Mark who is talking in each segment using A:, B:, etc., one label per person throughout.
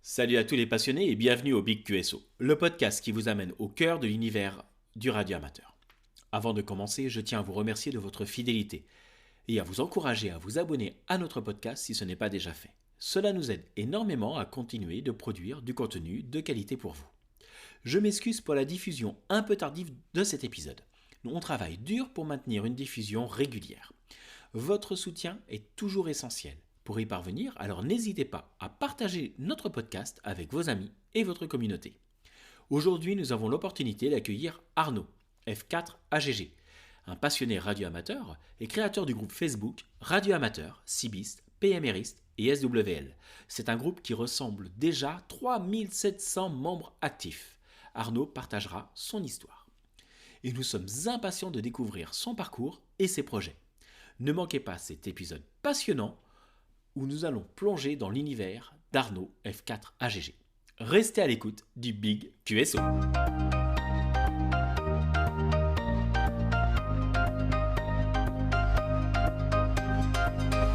A: Salut à tous les passionnés et bienvenue au Big QSO, le podcast qui vous amène au cœur de l'univers du radio amateur. Avant de commencer, je tiens à vous remercier de votre fidélité et à vous encourager à vous abonner à notre podcast si ce n'est pas déjà fait. Cela nous aide énormément à continuer de produire du contenu de qualité pour vous. Je m'excuse pour la diffusion un peu tardive de cet épisode. On travaille dur pour maintenir une diffusion régulière. Votre soutien est toujours essentiel. Pour y parvenir, alors n'hésitez pas à partager notre podcast avec vos amis et votre communauté. Aujourd'hui, nous avons l'opportunité d'accueillir Arnaud, F4 AGG, un passionné radio-amateur et créateur du groupe Facebook Radio Amateur, Cibiste, PMRiste et SWL. C'est un groupe qui ressemble déjà à 3700 membres actifs. Arnaud partagera son histoire. Et nous sommes impatients de découvrir son parcours et ses projets. Ne manquez pas cet épisode passionnant où nous allons plonger dans l'univers d'Arnaud F4 AGG. Restez à l'écoute du Big QSO.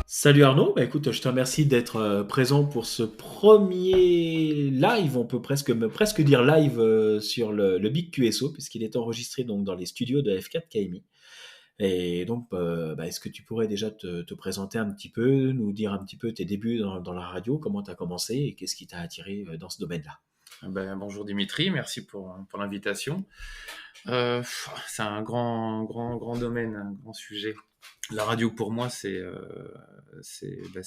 A: Salut Arnaud, écoute, je te remercie d'être présent pour ce premier live, on peut presque dire live sur le Big QSO, puisqu'il est enregistré donc dans les studios de F4 KMI. Et donc, est-ce que tu pourrais déjà te présenter un petit peu, nous dire un petit peu tes débuts dans la radio, comment tu as commencé et qu'est-ce qui t'a attiré dans ce domaine-là?
B: Bonjour Dimitri, merci pour l'invitation. C'est un grand domaine, un grand sujet. La radio pour moi, c'est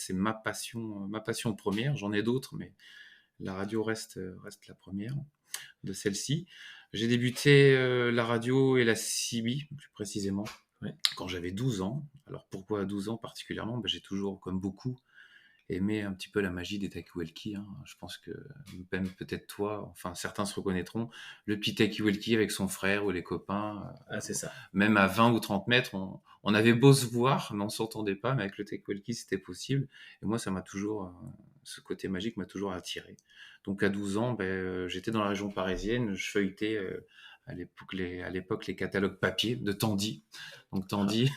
B: ma passion première. J'en ai d'autres, mais la radio reste la première de celle-ci. J'ai débuté la radio et la CB, plus précisément,
A: Ouais.
B: quand j'avais 12 ans. Alors pourquoi à 12 ans particulièrement? J'ai toujours, comme beaucoup, aimé un petit peu la magie des talkie-walkie. Je pense que même peut-être toi, enfin certains se reconnaîtront, le petit talkie-walkie avec son frère ou les copains,
A: Ah, c'est ça.
B: même à 20 ou 30 mètres, on avait beau se voir, mais on s'entendait pas, mais avec le talkie-walkie c'était possible. Et moi, ce côté magique m'a toujours attiré. Donc à 12 ans, j'étais dans la région parisienne, je feuilletais à l'époque les catalogues papier de Tandy. Donc
A: Ah,
B: Tandy,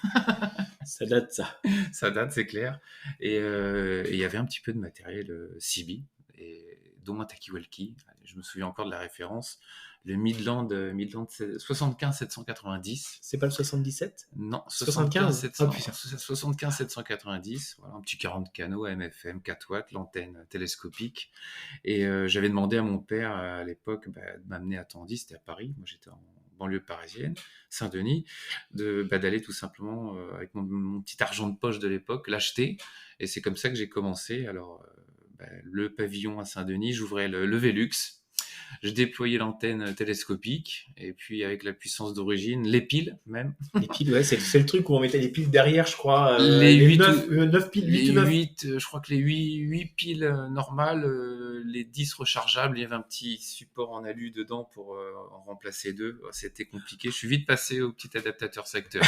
A: ça date ça.
B: ça date, c'est clair. Et il y avait un petit peu de matériel CB, dont un talkie-walkie. Je me souviens encore de la référence, le Midland 75 790.
A: C'est pas le 77?
B: Non, 75
A: 75? Ah
B: 700,
A: putain.
B: 75 790. Voilà, un petit 40 canaux AM/FM, 4 watts, l'antenne télescopique. Et j'avais demandé à mon père à l'époque de m'amener à Tandy, c'était à Paris. Moi, j'étais en banlieue parisienne, Saint-Denis, d'aller tout simplement, avec mon petit argent de poche de l'époque, l'acheter. Et c'est comme ça que j'ai commencé. Alors, le pavillon à Saint-Denis, j'ouvrais le Velux, je déployais l'antenne télescopique, et puis avec la puissance d'origine, les piles même.
A: Les piles, ouais, c'est le truc où on mettait les piles derrière, je crois.
B: Les
A: Les
B: 8
A: 9 piles, 8
B: les
A: ou 9.
B: 8, je crois que les 8 piles normales, les 10 rechargeables, il y avait un petit support en alu dedans pour en remplacer deux. C'était compliqué. Je suis vite passé au petit adaptateur secteur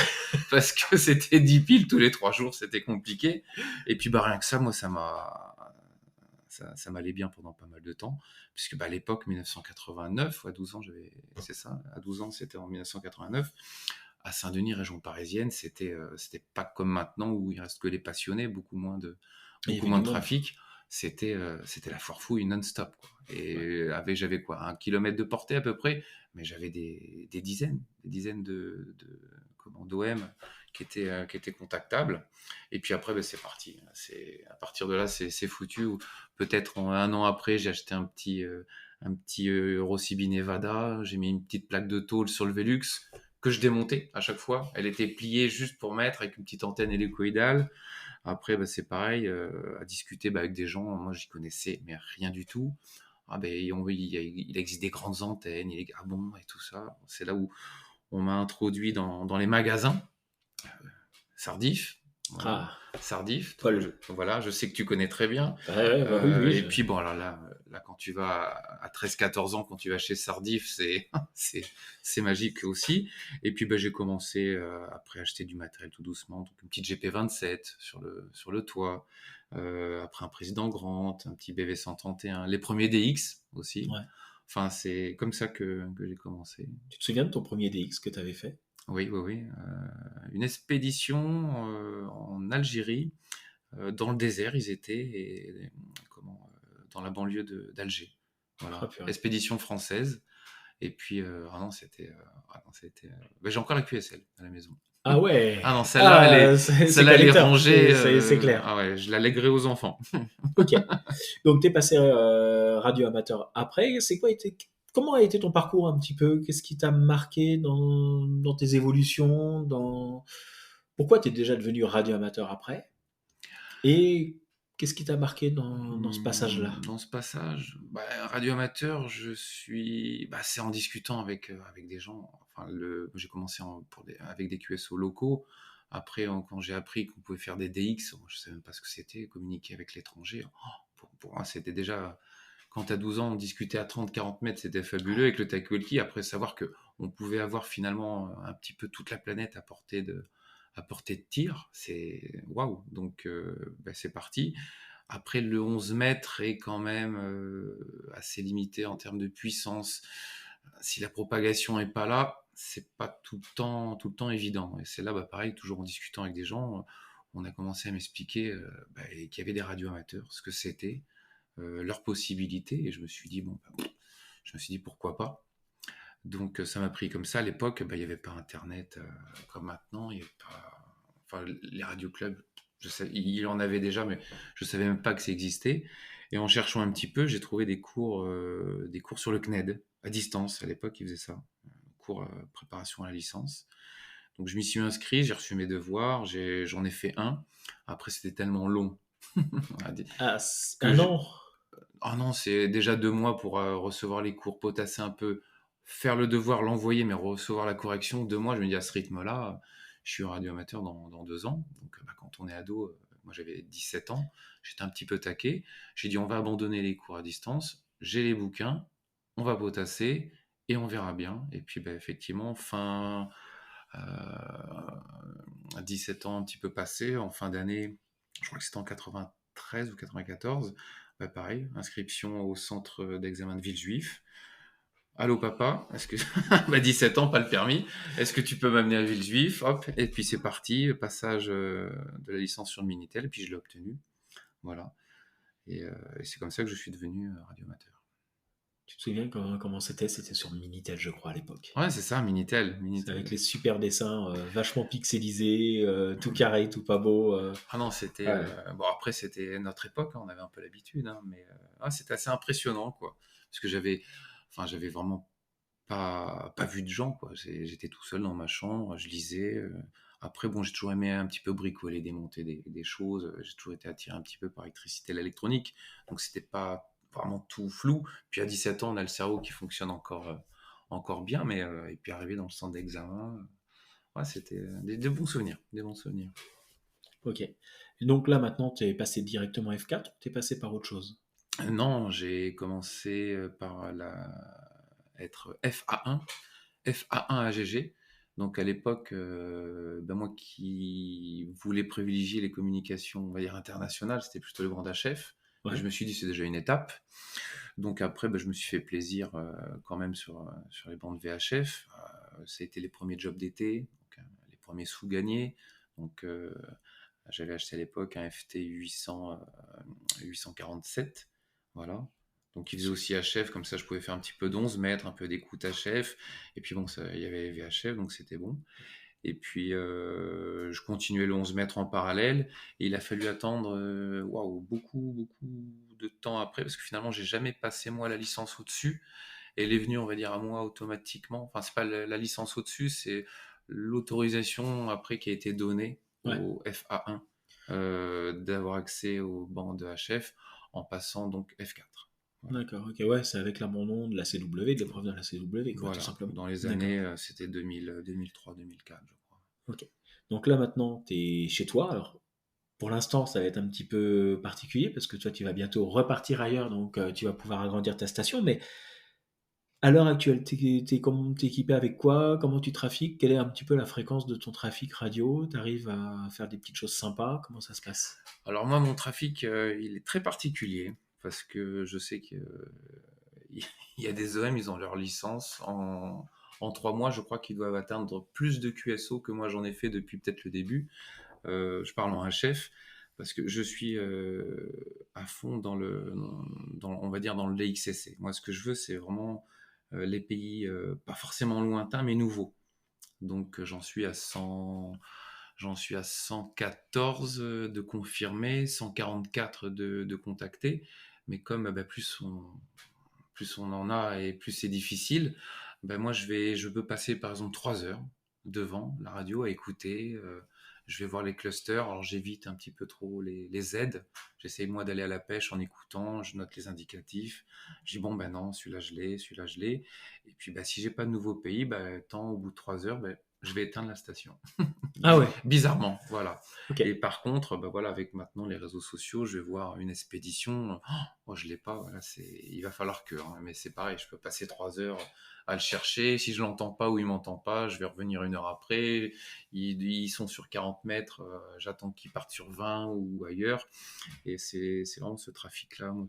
B: parce que c'était 10 piles tous les 3 jours, c'était compliqué. Et puis rien que ça, moi, ça m'allait bien pendant pas mal de temps, puisque à l'époque, 1989, ou à 12 ans, c'est ça, à 12 ans, c'était en 1989, à Saint-Denis, région parisienne, c'était pas comme maintenant où il reste que les passionnés,
A: Il y
B: beaucoup
A: avait
B: moins
A: du
B: de
A: monde.
B: trafic. C'était la foire fouille non-stop, quoi. Et j'avais quoi, 1 kilomètre de portée à peu près, mais j'avais des dizaines d'OM qui étaient contactables. Et puis après, c'est parti. À partir de là, c'est foutu. Peut-être un an après, j'ai acheté un petit Eurocibi Nevada. J'ai mis une petite plaque de tôle sur le Velux que je démontais à chaque fois. Elle était pliée juste pour mettre avec une petite antenne hélicoïdale. Après, c'est pareil, à discuter avec des gens. Moi, j'y connaissais mais rien du tout. Il existe des grandes antennes, ah bon, et tout ça. C'est là où on m'a introduit dans les magasins. Sardif, voilà.
A: Ah,
B: Sardif,
A: Paul.
B: voilà, je sais que tu connais très bien.
A: Ouais, bah oui, oui.
B: Et puis là, quand tu vas à 13-14 ans, quand tu vas chez Sardif, c'est magique aussi. Et puis j'ai commencé après à acheter du matériel tout doucement, donc une petite GP27 sur le toit, après un Président Grant, un petit BV131, les premiers DX aussi.
A: Ouais.
B: Enfin, c'est comme ça que j'ai commencé.
A: Tu te souviens de ton premier DX que tu avais fait?
B: Oui, oui, oui. Une expédition en Algérie, dans le désert, ils étaient, dans la banlieue d'Alger.
A: Ah,
B: Voilà,
A: purée.
B: expédition française. Et puis, ah non, j'ai encore la QSL à la maison.
A: Ah ouais.
B: Ah non, celle-là,
A: Ah, c'est
B: celle-là, elle est
A: collector,
B: rangée.
A: c'est clair.
B: Ah ouais, je la lèguerai aux enfants.
A: Ok. Donc, tu es passé radio amateur après. Comment a été ton parcours un petit peu? Qu'est-ce qui t'a marqué dans tes évolutions Pourquoi tu es déjà devenu radio amateur après? Et qu'est-ce qui t'a marqué dans ce passage-là?
B: Dans ce passage, radio amateur, c'est en discutant avec des gens. Enfin, j'ai commencé avec des QSO locaux. Après, quand j'ai appris qu'on pouvait faire des DX, je ne savais même pas ce que c'était, communiquer avec l'étranger. Pour moi, c'était déjà, quand tu as 12 ans, discuter à 30-40 mètres, c'était fabuleux avec le talkie-walkie. Après, savoir qu'on pouvait avoir finalement un petit peu toute la planète à portée de tir, c'est waouh. Donc, c'est parti. Après, le 11 mètres est quand même assez limité en termes de puissance. Si la propagation n'est pas là, c'est pas tout le temps évident. Et c'est là, pareil, toujours en discutant avec des gens, on a commencé à m'expliquer qu'il y avait des radios amateurs, ce que c'était, leurs possibilités. Et je me suis dit, pourquoi pas. Donc, ça m'a pris comme ça. À l'époque, il n'y avait pas Internet comme maintenant. Il y avait pas... Enfin, les radioclubs, il y en avait déjà, mais je ne savais même pas que ça existait. Et en cherchant un petit peu, j'ai trouvé des cours sur le CNED, à distance. À l'époque, ils faisaient ça. Cours préparation à la licence. Donc, je m'y suis inscrit, j'ai reçu mes devoirs, j'en ai fait un. Après, c'était tellement long.
A: Ah,
B: que
A: un
B: je...
A: an.
B: Ah non, c'est déjà 2 mois pour recevoir les cours, potasser un peu, faire le devoir, l'envoyer, mais recevoir la correction. 2 mois, je me dis à ce rythme-là, je suis radio amateur dans 2 ans. Donc quand on est ado, moi j'avais 17 ans, j'étais un petit peu taqué. J'ai dit on va abandonner les cours à distance, j'ai les bouquins, on va potasser et on verra bien. Et puis effectivement, à 17 ans un petit peu passé, en fin d'année, je crois que c'était en 93 ou 94, pareil, inscription au centre d'examen de Villejuif. Allô papa, est-ce que 17 ans, pas le permis, est-ce que tu peux m'amener à Villejuif? Hop, et puis c'est parti, passage de la licence sur le Minitel, et puis je l'ai obtenu. Voilà. Et c'est comme ça que je suis devenu radioamateur.
A: Tu te souviens comment c'était? C'était sur Minitel, je crois, à l'époque.
B: Ouais, c'est ça, Minitel.
A: C'est avec
B: Minitel.
A: les super dessins vachement pixelisés, tout carré, tout pas beau.
B: Ah non, c'était.
A: Ouais.
B: Bon, après, c'était notre époque, on avait un peu l'habitude, hein, mais c'était assez impressionnant, quoi. Parce que j'avais vraiment pas vu de gens, quoi. J'étais tout seul dans ma chambre, je lisais. Après, bon, j'ai toujours aimé un petit peu bricoler, démonter des choses. J'ai toujours été attiré un petit peu par l'électricité, l'électronique. Donc, c'était pas vraiment tout flou. Puis à 17 ans, on a le cerveau qui fonctionne encore bien, mais et puis arrivé dans le centre d'examen, ouais, c'était des bons souvenirs, des bons souvenirs.
A: Ok. Et donc là, maintenant, tu es passé directement F4 ou tu es passé par autre chose?
B: Non, j'ai commencé par être FA1, FA1 AGG. Donc à l'époque, moi qui voulais privilégier les communications, on va dire internationales, c'était plutôt le grand HF. Et
A: Ouais.
B: je me suis dit c'est déjà une étape. Donc après, je me suis fait plaisir quand même sur les bancs de VHF. Ça a été les premiers jobs d'été, donc, les premiers sous gagnés. Donc j'avais acheté à l'époque un FT 847. Voilà. Donc il faisait aussi HF, comme ça je pouvais faire un petit peu d'11 mètres, un peu d'écoute HF. Et puis bon, il y avait les VHF, donc c'était bon. Et puis je continuais le 11 mètres en parallèle. Et il a fallu attendre beaucoup, beaucoup de temps après, parce que finalement j'ai jamais passé moi la licence au-dessus. Et elle est venue, on va dire, à moi automatiquement. Enfin, c'est pas la licence au-dessus, c'est l'autorisation après qui a été donnée
A: Ouais.
B: au FA1 d'avoir accès aux bancs de HF en passant donc F4. Voilà.
A: D'accord, ok, ouais, c'est avec l'abandon de la CW, de l'épreuve de la CW, quoi, tout
B: Voilà.
A: simplement.
B: Dans les
A: D'accord,
B: années, c'était 2003, 2004, je crois.
A: ok. Donc là, maintenant, tu es chez toi. Alors, pour l'instant, ça va être un petit peu particulier parce que toi, tu vas bientôt repartir ailleurs, donc tu vas pouvoir agrandir ta station. Mais à l'heure actuelle, t'es équipé avec quoi? Comment tu trafiques? Quelle est un petit peu la fréquence de ton trafic radio? Tu arrives à faire des petites choses sympas? Comment ça se passe?
B: Alors moi, mon trafic, il est très particulier parce que je sais que il y a des OM, ils ont leur licence en 3 mois. Je crois qu'ils doivent atteindre plus de QSO que moi j'en ai fait depuis peut-être le début. Je parle en HF. parce que je suis à fond on va dire dans le DXSC. Moi, ce que je veux, c'est vraiment les pays, pas forcément lointains, mais nouveaux. Donc, j'en suis à 114 de confirmés, 144 de contactés. Mais comme plus on en a et plus c'est difficile, ben moi je peux passer par exemple 3 heures devant la radio à écouter. Je vais voir les clusters, alors j'évite un petit peu trop les aides. J'essaye moi d'aller à la pêche en écoutant, je note les indicatifs. Je dis bon ben non, celui-là je l'ai. Et puis ben, si j'ai pas de nouveau pays, ben, au bout de 3 heures, ben, je vais éteindre la station.
A: Ah ouais.
B: Bizarrement, voilà.
A: Ok.
B: Et par contre, bah voilà, avec maintenant les réseaux sociaux, je vais voir une expédition. Oh, je l'ai pas. Voilà, il va falloir que. Mais c'est pareil, je peux passer 3 heures à le chercher. Si je l'entends pas ou il m'entend pas, je vais revenir 1 heure après. Ils sont sur 40 mètres. J'attends qu'ils partent sur 20 ou ailleurs. Et c'est vraiment ce trafic-là moi,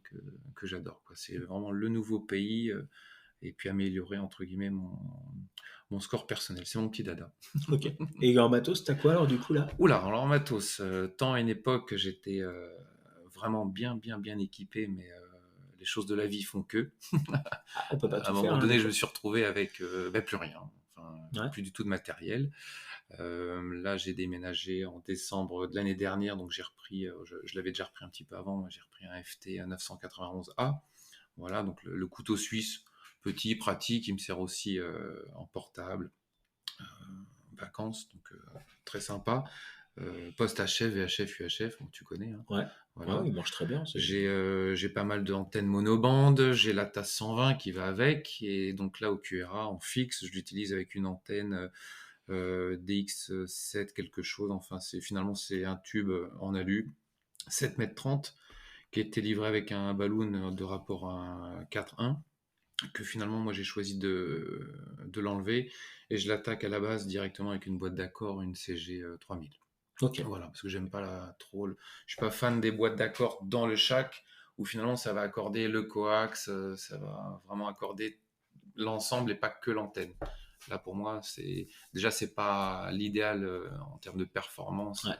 B: que j'adore, quoi. C'est vraiment le nouveau pays. Et puis améliorer entre guillemets mon score personnel. C'est mon petit dada.
A: Ok. Et en matos, t'as quoi alors du coup là?
B: Oula, alors en matos, tant à une époque j'étais vraiment bien équipé, mais les choses de la vie font que.
A: Ah, on peut pas
B: À un
A: tout faire.
B: moment
A: Hein,
B: donné,
A: des
B: je me
A: fois.
B: suis retrouvé avec plus rien, enfin,
A: Ouais.
B: plus du tout de matériel. Là, j'ai déménagé en décembre de l'année dernière, donc j'ai repris, je l'avais déjà repris un petit peu avant, moi, j'ai repris un FT 991A. Voilà, donc le couteau suisse, petit, pratique, il me sert aussi en portable, vacances, donc très sympa. Post HF, VHF, UHF, bon, tu connais. Hein.
A: Ouais.
B: Voilà.
A: Ouais, il marche très bien.
B: J'ai pas mal d'antennes monobande, j'ai la TAS 120 qui va avec, et donc là au QRA en fixe, je l'utilise avec une antenne DX7 quelque chose, enfin finalement c'est un tube en alu, 7,30 m, qui était livré avec un balloon de rapport à 4.1, que finalement moi j'ai choisi de l'enlever, et je l'attaque à la base directement avec une boîte d'accord, une CG 3000.
A: Ok.
B: Voilà, parce que j'aime pas trop. Je suis pas fan des boîtes d'accords dans le shack où finalement ça va accorder le coax, ça va vraiment accorder l'ensemble et pas que l'antenne. Là pour moi, c'est pas l'idéal en termes de performance.
A: Ouais.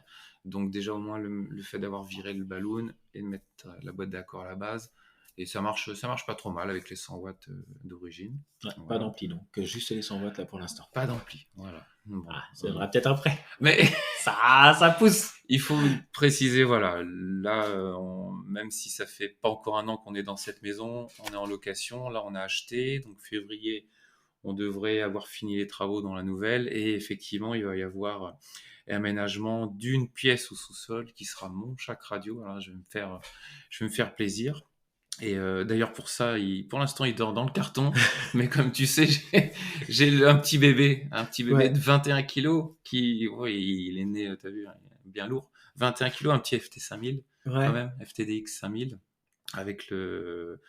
B: Donc déjà au moins le fait d'avoir viré le balloon et de mettre la boîte d'accord à la base, et ça marche pas trop mal avec les 100 watts d'origine.
A: Ouais,
B: Voilà.
A: pas d'ampli donc, juste les 100 watts là pour l'instant.
B: Pas d'ampli, voilà. Bon,
A: Ah, ça viendra peut-être après.
B: mais
A: Ça pousse.
B: il faut préciser, voilà, là, même si ça fait pas encore un an qu'on est dans cette maison, on est en location, là on a acheté, donc février, on devrait avoir fini les travaux dans la nouvelle, et effectivement, il va y avoir un aménagement d'une pièce au sous-sol qui sera mon shack radio. Alors, je vais me faire plaisir. Et d'ailleurs pour ça, pour l'instant il dort dans le carton, mais comme tu sais, j'ai un petit bébé
A: Ouais.
B: de 21 kilos qui, ouais, il est né, t'as vu, bien lourd, 21 kilos, un petit FT 5000 quand
A: Ouais.
B: même, FTDX 5000, avec le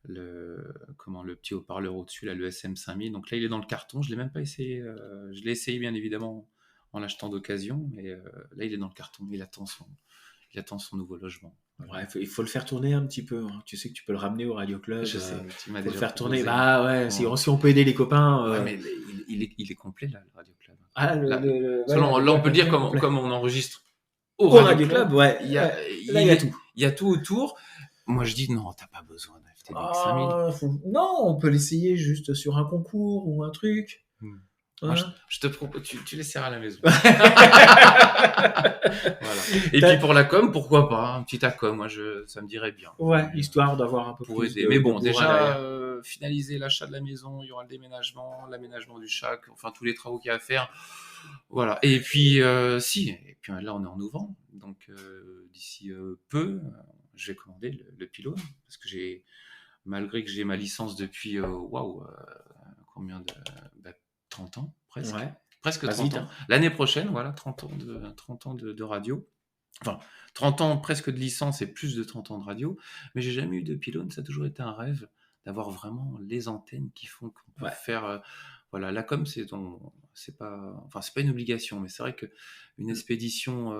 B: petit haut-parleur au-dessus, là, le SM 5000. Donc là il est dans le carton, je l'ai même pas essayé, je l'ai essayé bien évidemment en l'achetant d'occasion, mais là il est dans le carton, il attend son nouveau logement. Voilà.
A: Ouais, il faut le faire tourner un petit peu. Hein. Tu sais que tu peux le ramener au Radio Club.
B: Je sais, tu m'as
A: Faut le
B: déjà
A: faire tourner.
B: proposé.
A: Bah ouais,
B: Ouais.
A: si on peut aider les copains.
B: Ouais, mais il est complet là, le Radio Club.
A: Ah,
B: Là,
A: ouais,
B: là, on peut le dire
A: complet.
B: comme on enregistre au
A: Au
B: Radio
A: Radio
B: Club,
A: Club, ouais.
B: il y a,
A: Ouais. Là, il y a tout.
B: Il y a tout autour. Moi, je dis non, t'as pas besoin d'un FTDX 5000.
A: Non, on peut l'essayer juste sur un concours ou un truc.
B: Moi,
A: Hein.
B: je te propose, tu l'essaieras à la maison. Voilà. Et puis pour la com, pourquoi pas un petit ACOM, ça me dirait bien.
A: Ouais, histoire d'avoir un peu
B: Pour
A: plus
B: aider.
A: de
B: Mais bon,
A: bourrin
B: déjà
A: derrière.
B: finaliser l'achat de la maison, il y aura le déménagement, l'aménagement du shack, enfin tous les travaux qu'il y a à faire. Voilà. Et puis là on est en novembre, donc d'ici peu, je vais commander le pylône, parce que malgré que j'ai ma licence depuis combien de 30 ans presque.
A: Ouais.
B: Presque
A: Passe
B: 30
A: vite,
B: ans.
A: hein.
B: L'année prochaine, voilà, 30 ans de radio. Enfin, 30 ans presque de licence et plus de 30 ans de radio. Mais j'ai jamais eu de pylône. Ça a toujours été un rêve d'avoir vraiment les antennes qui font qu'on peut
A: Ouais.
B: faire voilà, la com, c'est pas, enfin, c'est pas une obligation, mais c'est vrai que une expédition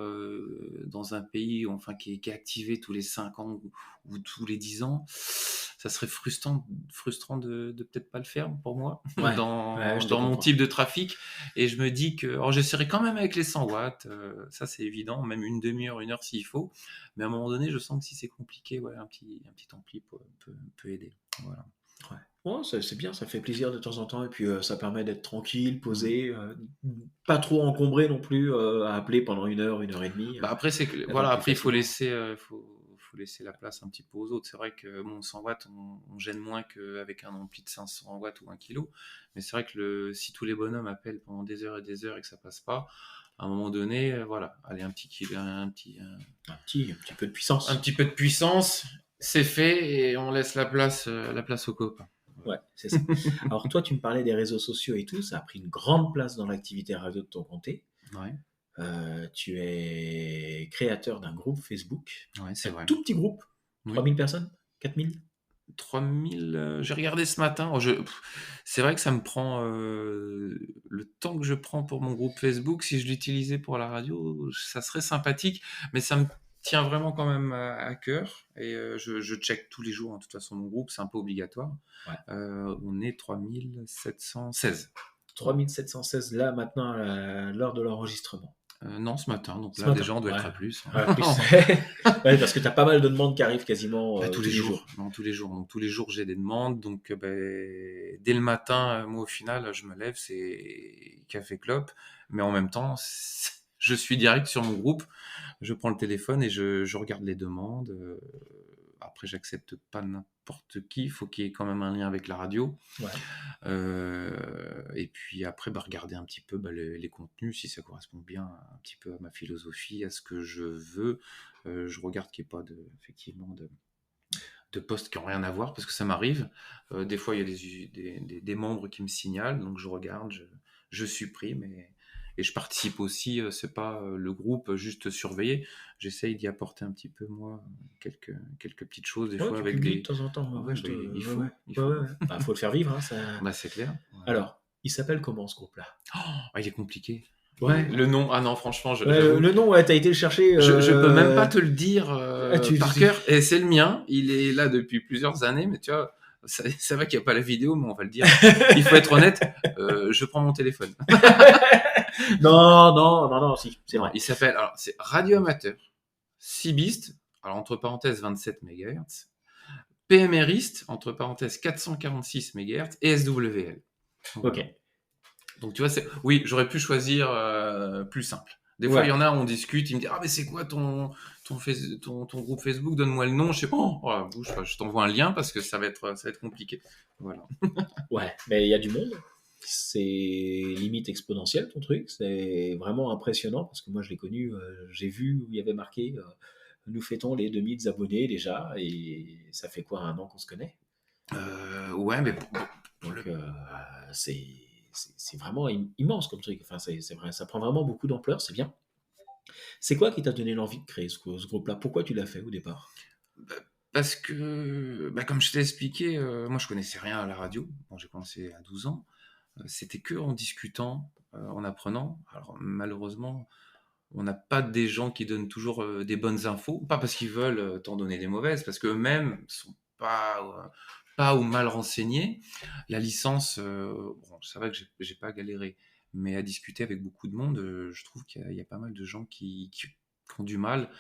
B: dans un pays, enfin, qui est activé tous les 5 ans ou tous les 10 ans, ça serait frustrant de peut-être pas le faire pour moi,
A: Ouais, ouais, je te
B: dans mon
A: comprends.
B: type de trafic. Et je me dis que, alors j'essaierai quand même avec les 100 watts, ça c'est évident, même une demi-heure, 1 heure s'il faut. Mais à un moment donné, je sens que si c'est compliqué, ouais, un petit ampli peut aider. Voilà.
A: Ouais. Ouais, c'est bien, ça fait plaisir de temps en temps et puis ça permet d'être tranquille,
B: Mm.
A: posé, pas trop encombré non plus à appeler pendant 1 heure et demie,
B: Bah après, c'est que,
A: répondre
B: voilà,
A: plus
B: après, il faut
A: facilement.
B: laisser, faut laisser la place un petit peu aux autres. C'est vrai que bon, 100 watts, on gêne moins qu'avec un ampli de 500 watts ou 1 kilo. Mais c'est vrai que si tous les bonhommes appellent pendant des heures et des heures et que ça passe pas, à un moment donné, voilà, allez, un petit kilo,
A: Un petit peu de
B: un
A: puissance.
B: petit peu de puissance, c'est fait et on laisse la place aux copains.
A: Ouais, c'est ça. Alors toi, tu me parlais des réseaux sociaux et tout, ça a pris une grande place dans l'activité radio de ton comté.
B: Ouais,
A: Tu es créateur d'un groupe Facebook,
B: ouais,
A: un
B: c'est vrai.
A: tout petit groupe,
B: Oui.
A: 3 000 personnes, 4 000.
B: 3000, j'ai regardé ce matin. Oh, c'est vrai que ça me prend le temps que je prends pour mon groupe Facebook. Si je l'utilisais pour la radio, ça serait sympathique, mais ça me tient vraiment quand même à cœur. Et je check tous les jours, hein. De toute façon, mon groupe, c'est un peu obligatoire.
A: Ouais.
B: On est 3716. Voilà.
A: 3716 là maintenant à l'heure de l'enregistrement.
B: Non, ce matin. Donc
A: Ce
B: là,
A: matin,
B: déjà, on doit
A: ouais.
B: être à plus.
A: Ouais, plus. Ouais, parce que tu as pas mal de demandes qui arrivent quasiment
B: Bah, tous les
A: tous les
B: jours,
A: jours.
B: non, tous les jours. Donc tous les jours, j'ai des demandes. Donc dès le matin, moi au final, je me lève, c'est café clope, mais en même temps, je suis direct sur mon groupe. Je prends le téléphone et je regarde les demandes. Après, j'accepte pas n'importe qui. Il faut qu'il y ait quand même un lien avec la radio.
A: Ouais.
B: Et puis après, regarder un petit peu les contenus, si ça correspond bien un petit peu à ma philosophie, à ce que je veux. Je regarde qu'il n'y ait pas effectivement de posts qui n'ont rien à voir, parce que ça m'arrive. Des fois, il y a des membres qui me signalent, donc je regarde, je supprime et je participe aussi. C'est pas le groupe juste surveiller. J'essaye d'y apporter un petit peu, moi, quelques petites choses, des
A: Ouais,
B: fois
A: tu
B: avec
A: publies de
B: des.
A: temps en temps.
B: Ah
A: Ouais,
B: ouais,
A: ouais,
B: il
A: ouais, ouais.
B: faut, il
A: Ouais,
B: faut.
A: ouais, ouais. Bah, faut le faire vivre, hein, ça.
B: Bah, c'est clair. Voilà.
A: Alors, il s'appelle comment ce groupe-là?
B: Ah, il est compliqué.
A: Ouais.
B: Le nom, ah non, franchement,
A: Ouais, le,
B: j'avoue,
A: le nom, ouais, t'as été le chercher.
B: je peux même pas te le dire
A: Ah,
B: par cœur. Et c'est le mien. Il est là depuis plusieurs années, mais tu vois, ça va qu'il n'y a pas la vidéo, mais on va le dire. Il faut être honnête. Je prends mon téléphone.
A: Non, non, non, non, si, c'est
B: Non,
A: vrai.
B: il s'appelle. Alors, c'est Radio Amateur, Cibiste, alors entre parenthèses 27 MHz, PMRiste, entre parenthèses 446 MHz et SWL. Donc,
A: Ok.
B: voilà. Donc tu vois, oui, j'aurais pu choisir plus simple. Des fois, il y
A: Ouais.
B: en a, on discute, il me dit ah mais c'est quoi ton groupe Facebook, donne-moi le nom. Je sais pas, oh, bouge pas, je t'envoie un lien parce que ça va être compliqué. Voilà.
A: Ouais, mais il y a du monde. C'est limite exponentiel ton truc. C'est vraiment impressionnant parce que moi je l'ai connu, j'ai vu où il y avait marqué nous fêtons les 2000 abonnés déjà et ça fait quoi, 1 an qu'on se connaît.
B: Ouais, mais pour
A: Donc c'est c'est vraiment immense comme truc. Enfin, c'est vrai, ça prend vraiment beaucoup d'ampleur, c'est bien. C'est quoi qui t'a donné l'envie de créer ce groupe-là? Pourquoi tu l'as fait au départ?
B: bah, parce que, comme je t'ai expliqué, moi je connaissais rien à la radio. Bon, j'ai commencé à 12 ans. C'était que en discutant, en apprenant. Alors malheureusement, on n'a pas des gens qui donnent toujours des bonnes infos, pas parce qu'ils veulent t'en donner des mauvaises, parce qu'eux-mêmes sont pas ou mal renseignés. La licence, bon, ça va que j'ai pas galéré, mais à discuter avec beaucoup de monde, je trouve qu'il y a pas mal de gens qui ont du mal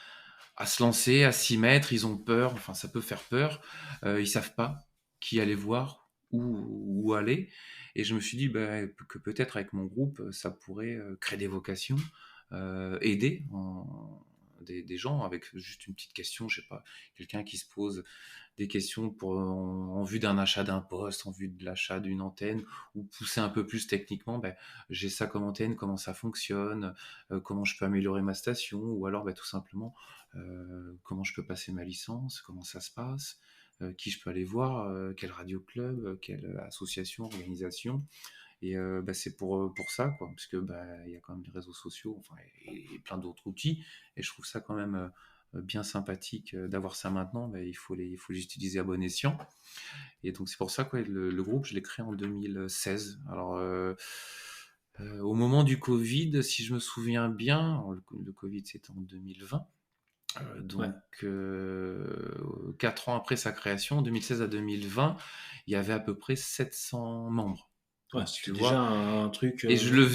B: à se lancer, à s'y mettre, ils ont peur, enfin ça peut faire peur, ils savent pas qui aller voir, où aller, et je me suis dit que peut-être avec mon groupe, ça pourrait créer des vocations, aider des gens avec juste une petite question, je sais pas, quelqu'un qui se pose des questions en vue d'un achat d'un poste, en vue de l'achat d'une antenne, ou pousser un peu plus techniquement, j'ai ça comme antenne, comment ça fonctionne, comment je peux améliorer ma station, ou alors tout simplement comment je peux passer ma licence, comment ça se passe, qui je peux aller voir, quel radio club, quelle association, organisation. Et c'est pour ça, quoi, parce que il y a quand même les réseaux sociaux, enfin, et plein d'autres outils, et je trouve ça quand même bien sympathique d'avoir ça maintenant. Il faut les utiliser à bon escient. Et donc c'est pour ça que le groupe, je l'ai créé en 2016. Alors au moment du Covid, si je me souviens bien, alors, le Covid c'était en 2020.
A: Ouais.
B: Donc 4 ans après sa création, 2016 à 2020, il y avait à peu près 700 membres.
A: Ouais,
B: Donc tu
A: c'était
B: vois,
A: déjà un truc.
B: et je le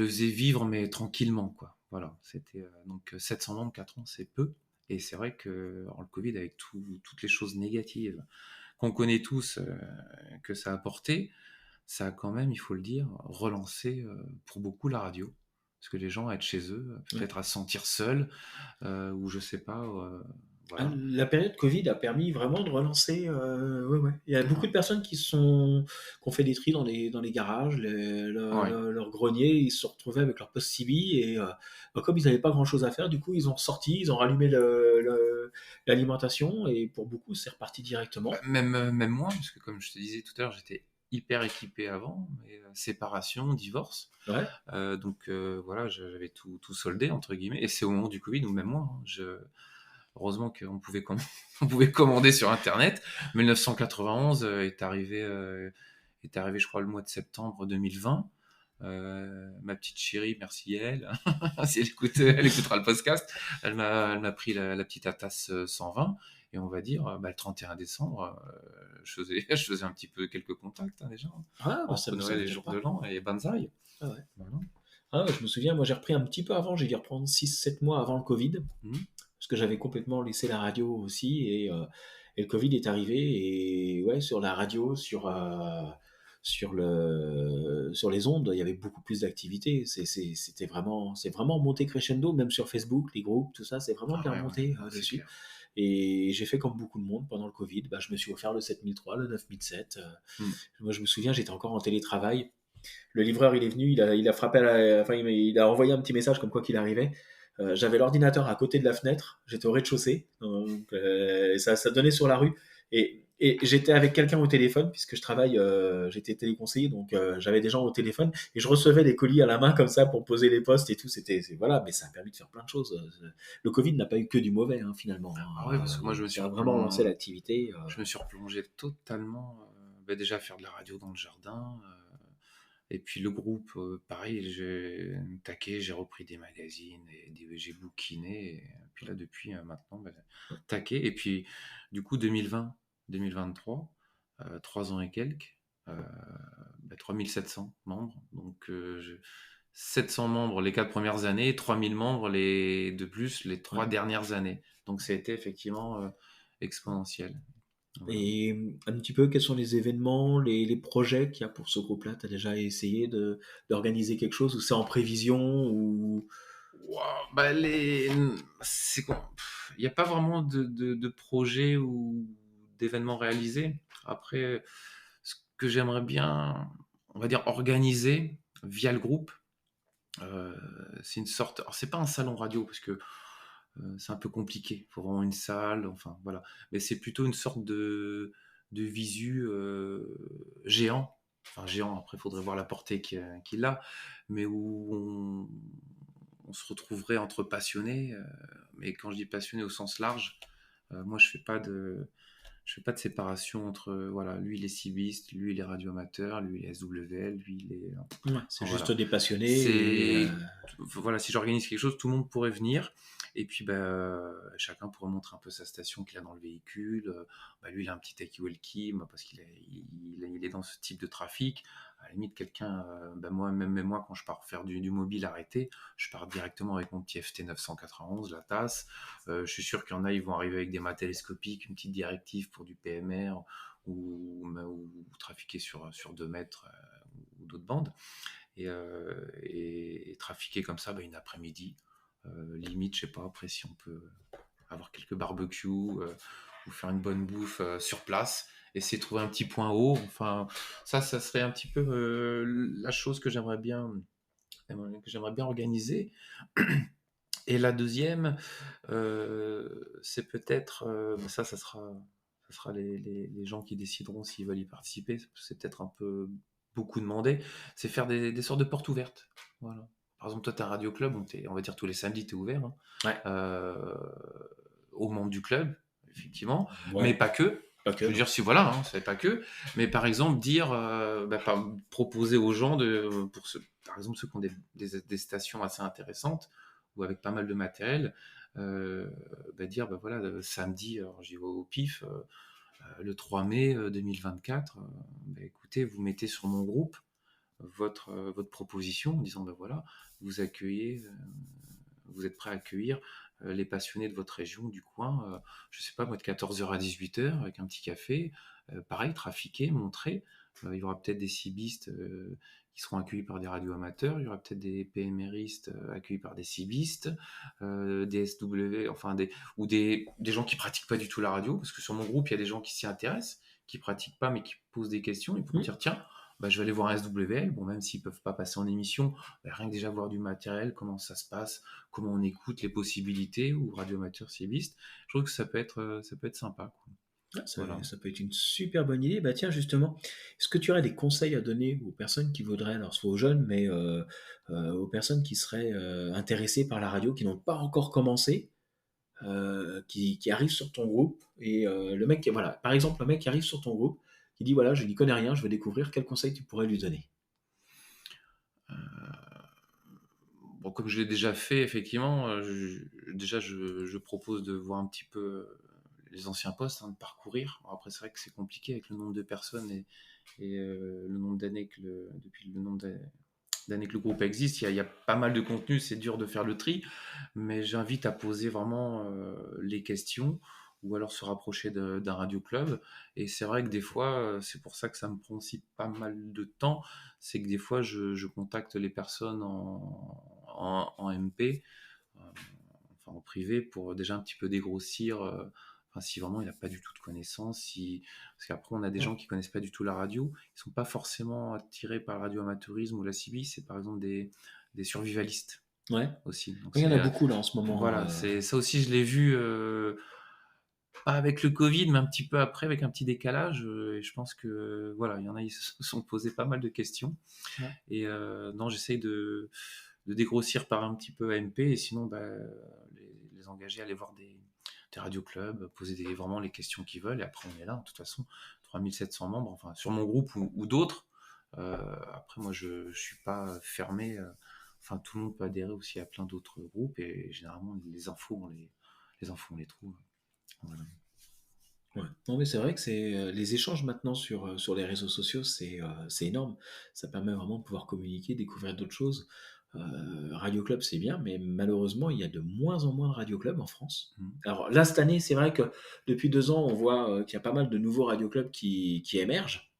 B: faisais vivre, mais tranquillement, quoi. Voilà, c'était donc 700 membres, 4 ans, c'est peu. Et c'est vrai que alors, le Covid, avec toutes les choses négatives qu'on connaît tous, que ça a apporté, ça a quand même, il faut le dire, relancé pour beaucoup la radio. Parce que les gens à être chez eux,
A: Ouais.
B: peut-être à se sentir seuls, ou je sais pas,
A: Ah,
B: voilà.
A: la période Covid a permis vraiment de relancer. Ouais, ouais. Il y a beaucoup
B: Ouais.
A: de personnes qui ont fait des tris dans les garages,
B: Ouais.
A: leur grenier. Ils se sont retrouvés avec leur poste CB et bah, comme ils n'avaient pas grand-chose à faire, du coup, ils ont sorti, ils ont rallumé l'alimentation et pour beaucoup, c'est reparti
B: Bah,
A: directement.
B: même moi, parce que comme je te disais tout à l'heure, j'étais hyper équipé avant, mais séparation, divorce.
A: Ouais.
B: Donc voilà, j'avais tout soldé, entre guillemets. Et c'est au moment du Covid où même moi, hein, heureusement qu'on pouvait, on pouvait commander sur Internet. 1991 est arrivé, je crois, le mois de septembre 2020. Ma petite chérie, merci elle. Si elle écoutera le podcast, elle m'a pris la petite Atas 120. Et on va dire, bah, le 31 décembre, je faisais un petit peu quelques contacts hein, déjà,
A: Ah, bah,
B: entre
A: ça
B: Noël et
A: m'étonne
B: jour de
A: pas.
B: l'an et Banzai.
A: Ah ouais.
B: Voilà.
A: Ah ouais, je me souviens, moi j'ai repris un petit peu avant, j'ai dû reprendre 6 7 mois avant le Covid,
B: Mhm.
A: parce que j'avais complètement laissé la radio aussi, et le Covid est arrivé, et ouais, sur la radio, sur les ondes, il y avait beaucoup plus d'activité. C'est vraiment monté crescendo, même sur Facebook, les groupes, tout ça, c'est vraiment
B: Ah
A: bien
B: ouais, ouais,
A: monté
B: ouais, c'est
A: dessus.
B: clair.
A: Et j'ai fait comme beaucoup de monde pendant le Covid, bah, je me suis offert le 7003, le 9007.
B: Mm.
A: Moi je me souviens, j'étais encore en télétravail. Le livreur, il est venu, il a frappé enfin, il a envoyé un petit message comme quoi qu'il arrivait. J'avais l'ordinateur à côté de la fenêtre, j'étais au rez-de-chaussée, donc ça donnait sur la rue. Et j'étais avec quelqu'un au téléphone, puisque je travaille, j'étais téléconseiller, donc j'avais des gens au téléphone, et je recevais des colis à la main comme ça pour poser les postes et tout. Voilà, mais ça a permis de faire plein de choses. Le Covid n'a pas eu que du mauvais, hein, finalement,
B: Ah
A: hein.
B: ouais, parce que moi,
A: Ça a vraiment lancé l'activité.
B: je me suis replongé totalement, bah, déjà à faire de la radio dans le jardin. Et puis le groupe, pareil, j'ai taqué, j'ai repris des magazines, j'ai bouquiné. Et puis là, depuis maintenant, bah, taqué. Et puis, du coup, 2020, 2023, 3 ans et quelques, euh, bah, 3700 membres. Donc, 700 membres les 4 premières années, et 3000 membres de plus les trois
A: Ouais.
B: dernières années. Donc, ça a été effectivement exponentiel. Voilà.
A: Et un petit peu, quels sont les événements, les projets qu'il y a pour ce groupe-là? Tu as déjà essayé d'organiser quelque chose ou c'est en prévision ou...
B: Ouah, bah il n'y a pas vraiment de projet ou d'événement réalisé. Après, ce que j'aimerais bien, on va dire, organiser via le groupe, euh, c'est une sorte. Alors, c'est pas un salon radio parce que c'est un peu compliqué. Il faut vraiment une salle, enfin voilà. Mais c'est plutôt une sorte de visu géant. Enfin, géant, après, il faudrait voir la portée qu'il a, mais où on se retrouverait entre passionnés. Mais quand je dis passionnés au sens large, moi, je fais pas de séparation entre, voilà, lui il est cibiste, lui il est radioamateur, lui il est SWL, lui il est.
A: Ouais, c'est
B: Enfin,
A: juste
B: voilà.
A: des passionnés et
B: C'est. Voilà, si j'organise quelque chose, tout le monde pourrait venir. Et puis, bah, chacun pourrait montrer un peu sa station qu'il a dans le véhicule. Bah, lui, il a un petit talkie-walkie, parce qu'il est dans ce type de trafic. À la limite, quelqu'un, bah, même moi, quand je pars faire du mobile arrêté, je pars directement avec mon petit FT 991, la tasse. Je suis sûr qu'il y en a, ils vont arriver avec des mâts télescopiques, une petite directive pour du PMR ou trafiquer sur 2 mètres ou d'autres bandes. Et trafiquer comme ça une après-midi. Limite, je sais pas, après si on peut avoir quelques barbecues ou faire une bonne bouffe sur place, essayer de trouver un petit point haut. Enfin, ça serait un petit peu la chose que j'aimerais bien organiser. Et la deuxième, c'est peut-être, ça sera les gens qui décideront s'ils veulent y participer. C'est peut-être un peu beaucoup demandé. C'est faire des sortes de portes ouvertes. Voilà. Par exemple, toi, tu as un radio club, donc on va dire tous les samedis, tu es ouvert hein,
A: ouais,
B: euh, aux membres du club, effectivement, mais
A: ouais.
B: pas que.
A: Ok.
B: Je veux dire, si voilà, hein, c'est pas que, mais par exemple, dire, proposer aux gens, par exemple, ceux qui ont des stations assez intéressantes ou avec pas mal de matériel, dire, voilà, samedi, alors j'y vais au pif, le 3 mai 2024, écoutez, vous mettez sur mon groupe votre proposition en disant, voilà, vous accueillez, vous êtes prêt à accueillir les passionnés de votre région, du coin, je sais pas moi, de 14h à 18h, avec un petit café, pareil, trafiquer, montrer. Il y aura peut-être des cibistes qui seront accueillis par des radios amateurs, il y aura peut-être des PMRistes accueillis par des cibistes, des SW, enfin ou des gens qui pratiquent pas du tout la radio, parce que sur mon groupe, il y a des gens qui s'y intéressent, qui pratiquent pas, mais qui posent des questions, ils pourront dire, tiens, je vais aller voir un SWL, bon, même s'ils peuvent pas passer en émission, rien que déjà voir du matériel, comment ça se passe, comment on écoute, les possibilités, ou radio amateur cibiste, je trouve que ça peut être sympa, quoi. Voilà.
A: Ça peut être une super bonne idée. Bah tiens, justement, est-ce que tu aurais des conseils à donner aux personnes qui voudraient, alors soit aux jeunes, mais aux personnes qui seraient intéressées par la radio, qui n'ont pas encore commencé, qui arrivent sur ton groupe, et le mec, voilà, par exemple, le mec qui arrive sur ton groupe, qui dit, voilà, je n'y connais rien, je veux découvrir, quel conseil tu pourrais lui donner?
B: Bon, comme je l'ai déjà fait, effectivement, je propose de voir un petit peu les anciens postes, de parcourir. Alors après, c'est vrai que c'est compliqué avec le nombre de personnes et le nombre d'années depuis le nombre d'années que le groupe existe. Il y a pas mal de contenu, c'est dur de faire le tri, mais j'invite à poser vraiment les questions ou alors se rapprocher d'un radio club. Et c'est vrai que des fois, c'est pour ça que ça me prend aussi pas mal de temps, c'est que des fois, je contacte les personnes en MP, enfin en privé, pour déjà un petit peu dégrossir. Enfin, si vraiment il n'a pas du tout de connaissances, parce qu'après on a des gens qui connaissent pas du tout la radio, ils sont pas forcément attirés par le radio-amateurisme ou la CB, c'est par exemple des survivalistes
A: Ouais.
B: aussi. Donc
A: Il y en a beaucoup là en ce moment.
B: voilà, c'est ça aussi, je l'ai vu, pas avec le Covid, mais un petit peu après, avec un petit décalage. Et je pense que voilà, il y en a, ils se sont posé pas mal de questions.
A: Ouais.
B: Et non, j'essaye de dégrossir par un petit peu AMP, et sinon les engager à aller voir des radioclubs, poser vraiment les questions qu'ils veulent, et après on est là. De toute façon, 3700 membres, enfin sur mon groupe ou d'autres. Après moi je suis pas fermé, enfin tout le monde peut adhérer aussi à plein d'autres groupes, et généralement les infos on les trouve. Voilà.
A: Ouais. Non, mais c'est vrai que c'est les échanges maintenant sur les réseaux sociaux, c'est énorme. Ça permet vraiment de pouvoir communiquer, découvrir d'autres choses. Radio Club, c'est bien, mais malheureusement, il y a de moins en moins de radio clubs en France. Alors là, cette année, c'est vrai que depuis 2 ans, on voit qu'il y a pas mal de nouveaux radio clubs qui émergent,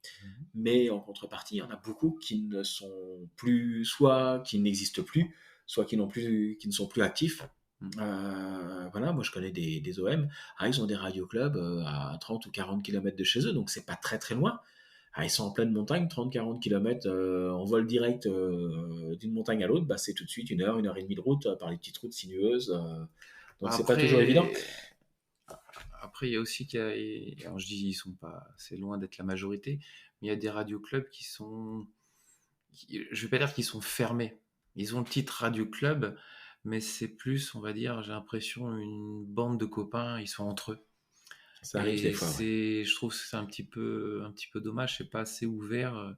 A: mais en contrepartie, il y en a beaucoup qui ne sont plus, soit qui n'existent plus, soit qui ne sont plus actifs. Voilà, moi je connais des OM. Ils ont des radioclubs à 30 ou 40 km de chez eux, donc c'est pas très très loin. Ils sont en pleine montagne, 30-40 km en vol direct d'une montagne à l'autre, c'est tout de suite 1 heure et demie de route par les petites routes sinueuses. Donc c'est pas toujours évident.
B: Après, il y a aussi alors je dis ils sont pas, c'est loin d'être la majorité, mais il y a des radioclubs je vais pas dire qu'ils sont fermés. Ils ont le titre radioclub, mais c'est plus, on va dire, j'ai l'impression, une bande de copains, ils sont entre eux.
A: Ça arrive des fois, ouais.
B: Je trouve que c'est un petit peu dommage, c'est pas assez ouvert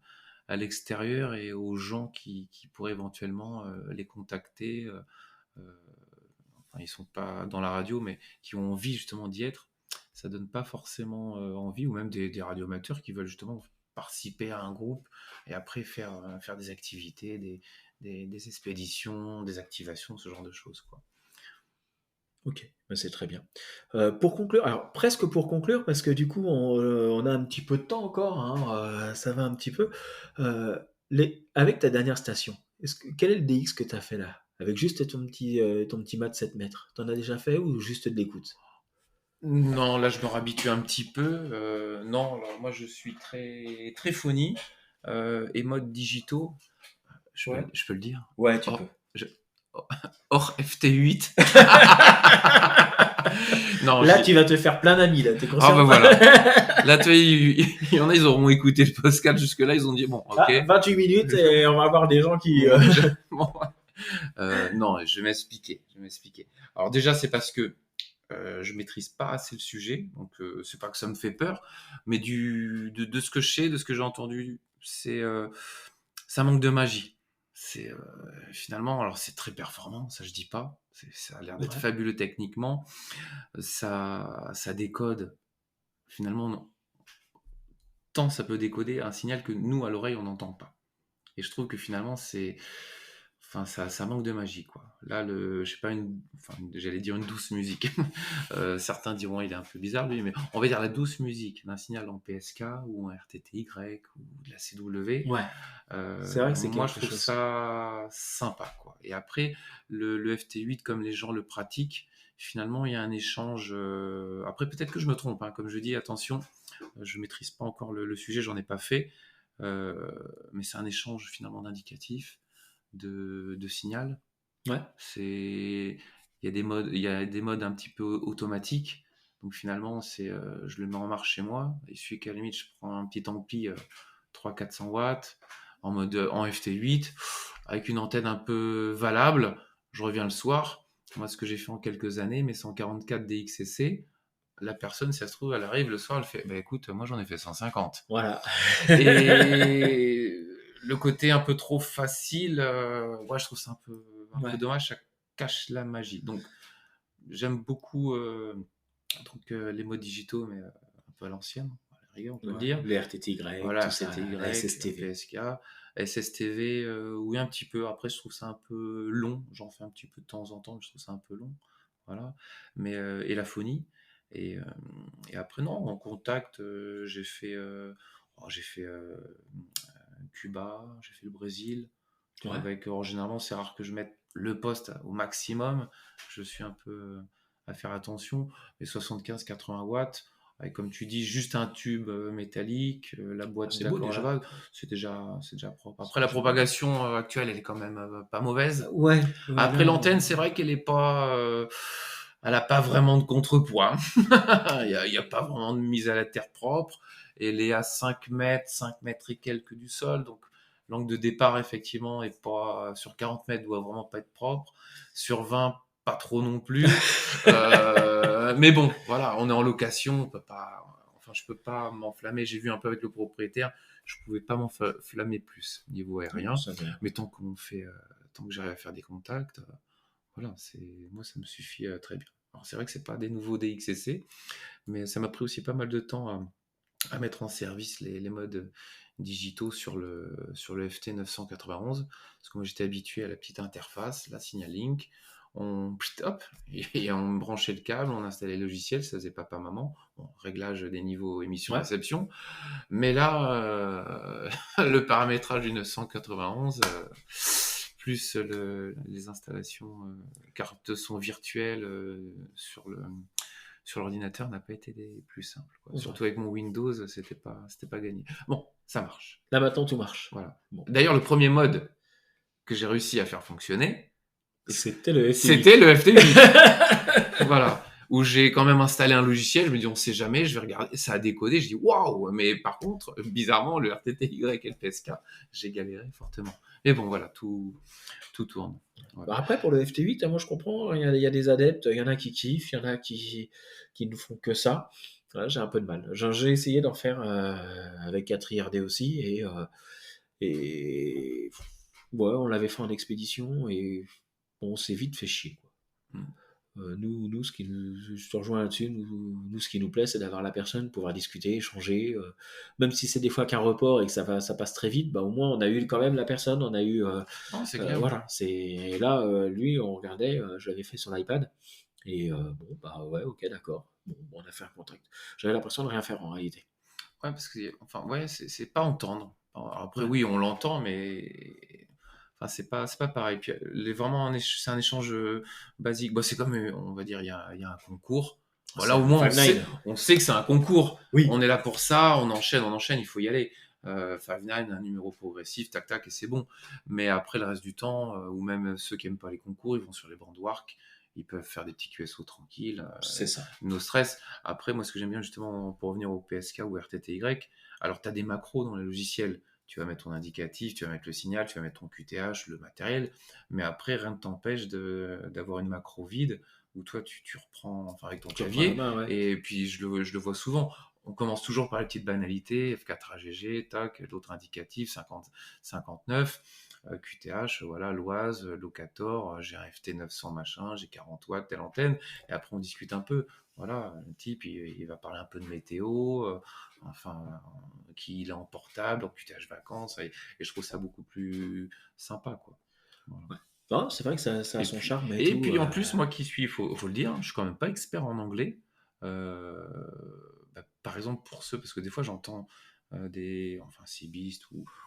B: à l'extérieur et aux gens qui pourraient éventuellement les contacter. Enfin, ils sont pas dans la radio, mais qui ont envie justement d'y être. Ça donne pas forcément envie, ou même des radioamateurs qui veulent justement participer à un groupe et après faire des activités, des expéditions, des activations, ce genre de choses, quoi.
A: Ok, c'est très bien. Pour conclure, alors presque pour conclure, parce que du coup on a un petit peu de temps encore, hein, ça va un petit peu. Euh, avec ta dernière station, quel est le DX que tu as fait là? Avec juste ton petit mât de 7 mètres. T'en as déjà fait ou juste de l'écoute?
B: Non, là je me réhabitue un petit peu. Non, alors moi je suis très très phony et mode digitaux.
A: Ouais.
B: Je peux le dire.
A: Ouais, tu peux.
B: Hors, hors FT8. Non,
A: Là, tu vas te faire plein d'amis, là, t'es conscient?
B: Ah ben voilà. Là, tu vois, il y en a, ils auront écouté le podcast jusque-là, ils ont dit, bon, ok.
A: 28 minutes et on va avoir des gens qui...
B: Bon. Non, je vais m'expliquer. Alors déjà, c'est parce que Je maîtrise pas assez le sujet, donc c'est pas que ça me fait peur, mais de ce que je sais, de ce que j'ai entendu, ça manque de magie. C'est finalement, alors c'est très performant, ça je dis pas, ça a l'air d'être
A: Ouais.
B: fabuleux techniquement, ça décode finalement non. Tant ça peut décoder un signal que nous à l'oreille on n'entend pas. Et je trouve que finalement enfin ça manque de magie quoi. Là je sais pas j'allais dire une douce musique. Certains diront il est un peu bizarre lui, mais on va dire la douce musique d'un signal en PSK ou en RTTY ou de la CW.
A: Ouais. C'est vrai que c'est
B: Moi je
A: quelque
B: trouve
A: chose.
B: ça sympa quoi. Et après le FT8 comme les gens le pratiquent, finalement il y a un échange. Après peut-être que je me trompe, hein. Comme je dis attention, je maîtrise pas encore le sujet, j'en ai pas fait. Euh, mais c'est un échange finalement d'indicatifs, de signal.
A: Ouais.
B: Il y a des modes un petit peu automatiques. Donc finalement, je le mets en marche chez moi. Il suffit qu'à la limite, je prends un petit ampli 300-400 watts en mode en FT8 avec une antenne un peu valable. Je reviens le soir. Moi, ce que j'ai fait en quelques années, mes 144 DXCC, la personne, si ça se trouve, elle arrive le soir, elle fait bah écoute, moi j'en ai fait 150.
A: Voilà.
B: Et le côté un peu trop facile, ouais, je trouve ça un peu
A: Ouais.
B: dommage, ça cache la magie. Donc j'aime beaucoup donc, les modes digitaux, mais un peu à l'ancienne, à la rigueur, on peut le
A: Ouais.
B: dire.
A: Le RTTY,
B: Voilà,
A: tout ça,
B: RTTY,
A: la SSTV.
B: PSK, SSTV, oui, un petit peu. Après, je trouve ça un peu long. J'en fais un petit peu de temps en temps, mais je trouve ça un peu long. Voilà. Mais, et la phonie. Et, euh, et après, non, en contact, j'ai fait Cuba, j'ai fait le Brésil.
A: Ouais.
B: Avec, généralement, c'est rare que je mette le poste au maximum. Je suis un peu à faire attention. Mais 75-80 watts, avec, comme tu dis, juste un tube métallique, la
A: Ah,
B: boîte
A: c'est beau
B: d'accord à la
A: déjà.
B: vague, c'est déjà propre.
A: C'est
B: Après, la
A: déjà pas mal.
B: propagation actuelle, elle est quand même pas mauvaise.
A: Ouais, ouais,
B: Après,
A: là,
B: l'antenne, c'est vrai qu'elle est pas. Elle a pas vraiment de contrepoids. Il y a pas vraiment de mise à la terre propre. Elle est à 5 mètres, 5 mètres et quelques du sol. Donc, l'angle de départ, effectivement, est pas. Sur 40 mètres, doit vraiment pas être propre. Sur 20, pas trop non plus. Mais bon, voilà, on est en location. On peut pas. Enfin, je peux pas m'enflammer. J'ai vu un peu avec le propriétaire. Je pouvais pas m'enflammer plus niveau
A: non,
B: aérien.
A: ça va.
B: Mais tant que j'arrive à faire des contacts, voilà, moi ça me suffit très bien. Alors c'est vrai que c'est pas des nouveaux DXCC, mais ça m'a pris aussi pas mal de temps à mettre en service les modes digitaux sur le FT 991, parce que moi j'étais habitué à la petite interface, la Signalink, hop, et on branchait le câble, on installait le logiciel, ça faisait papa-maman, bon, réglage des niveaux
A: Ouais.
B: émission-réception, mais là, le paramétrage du 991, plus les installations cartes de son virtuelles sur l'ordinateur n'a pas été des plus simples, quoi.
A: Ouais.
B: Surtout avec mon Windows, c'était pas gagné. Bon, ça marche.
A: Là maintenant tout marche.
B: Voilà.
A: Bon.
B: D'ailleurs, le premier mode que j'ai réussi à faire fonctionner,
A: C'était le FT8.
B: c'était le FT8. Voilà. Où j'ai quand même installé un logiciel, je me dis on sait jamais, je vais regarder, ça a décodé, je dis waouh, mais par contre, bizarrement, le RTTY et le PSK, j'ai galéré fortement. Mais bon, voilà, tout tourne. Voilà.
A: Bah, après, pour le FT8, hein, moi je comprends, il y a des adeptes, il y en a qui kiffent, il y en a qui ne font que ça. Voilà, j'ai un peu de mal. J'ai essayé d'en faire avec 4IRD aussi, et ouais, on l'avait fait en expédition, et bon, on s'est vite fait chier, quoi.
B: Mm.
A: Nous, je te rejoins là-dessus, nous, ce qui nous plaît, c'est d'avoir la personne, pouvoir discuter, échanger, même si c'est des fois qu'un report et que ça passe très vite, bah, au moins on a eu quand même la personne, on a eu,
B: Non, c'est clair.
A: voilà, et là, lui, on regardait, je l'avais fait sur l'iPad, et bon, bah ouais, ok, d'accord, bon, on a fait un contact. J'avais l'impression de rien faire en réalité.
B: Ouais, parce que, enfin, ouais, c'est pas entendre. Alors, après,
A: Ouais,
B: oui, on l'entend, mais enfin, c'est pas pareil. Puis, vraiment, c'est un échange basique. Bon, c'est comme, on va dire, il y a un concours. Bon,
A: c'est
B: là, au
A: un
B: moins,
A: Five Nine.
B: on sait que c'est un concours.
A: Oui,
B: On est là pour ça, on enchaîne, il faut y aller. Five Nine, un numéro progressif, tac, tac, et c'est bon. Mais après, le reste du temps, ou même ceux qui aiment pas les concours, ils vont sur les bancs de Warc, ils peuvent faire des petits QSO tranquilles,
A: c'est ça.
B: no stress. Après, moi, ce que j'aime bien, justement, pour revenir au PSK ou RTTY, alors, tu as des macros dans les logiciels. Tu vas mettre ton indicatif, tu vas mettre le signal, tu vas mettre ton QTH, le matériel. Mais après, rien ne t'empêche d'avoir une macro vide où toi, tu reprends enfin, avec ton
A: Tu reprends la
B: clavier.
A: main, ouais.
B: Et puis, je le vois souvent. On commence toujours par les petites banalités, F4 AGG, tac, l'autre indicatif, 50, 59, QTH, voilà, l'Oise, Locator, j'ai un FT 900 machin, j'ai 40 watts, telle antenne, et après on discute un peu. Voilà, le type, il va parler un peu de météo, enfin, qu'il est en portable, en QTH vacances, et je trouve ça beaucoup plus sympa, quoi. Voilà.
A: Ouais. Non, c'est vrai que ça a
B: Et
A: son
B: puis,
A: charme et
B: et
A: tout.
B: puis en plus, moi qui suis, faut le dire, je suis quand même pas expert en anglais. Euh, Par exemple, pour ceux, parce que des fois j'entends des, enfin, cibistes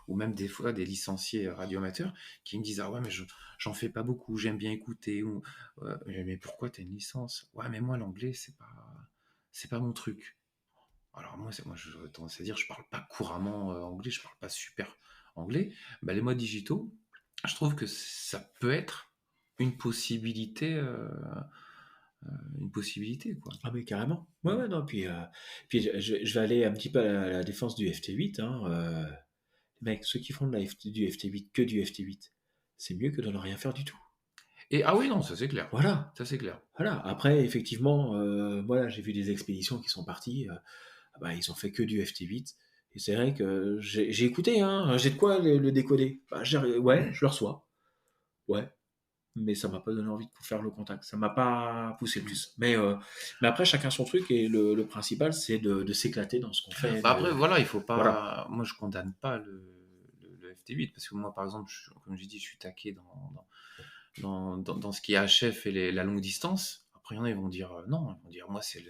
B: ou même des fois des licenciés radioamateurs qui me disent ah ouais, mais j'en fais pas beaucoup, j'aime bien écouter. Ou, mais pourquoi tu as une licence? Ouais, mais moi l'anglais, c'est pas mon truc. Alors moi j'aurais tendance à dire, je parle pas couramment anglais, je parle pas super anglais. Bah, les modes digitaux, je trouve que ça peut être une possibilité, quoi.
A: Ah mais carrément. Ouais,
B: Mm.
A: ouais, non, puis je vais aller un petit peu à la défense du FT8, hein. Mec, ceux qui font du FT8, que du FT8, c'est mieux que de ne rien faire du tout.
B: Et ah oui, non, ça c'est clair.
A: Voilà,
B: Ça c'est clair.
A: voilà. Après, effectivement, voilà, j'ai vu des expéditions qui sont parties, ah bah, ils ont fait que du FT8. Et c'est vrai que j'ai écouté, hein, j'ai de quoi le décoder. Bah, ouais, je le reçois. Ouais, mais ça m'a pas donné envie de faire le contact. Ça m'a pas poussé
B: Mm.
A: plus. Mais après, chacun son truc et le principal, c'est de s'éclater dans ce qu'on fait.
B: Bah après, voilà, il faut
A: Voilà.
B: pas. Moi, je condamne pas le FT8 parce que moi, par exemple, comme j'ai dit, je suis taqué dans ce qui est HF et la longue distance. Après, il y en a, ils vont dire non, ils vont dire moi, c'est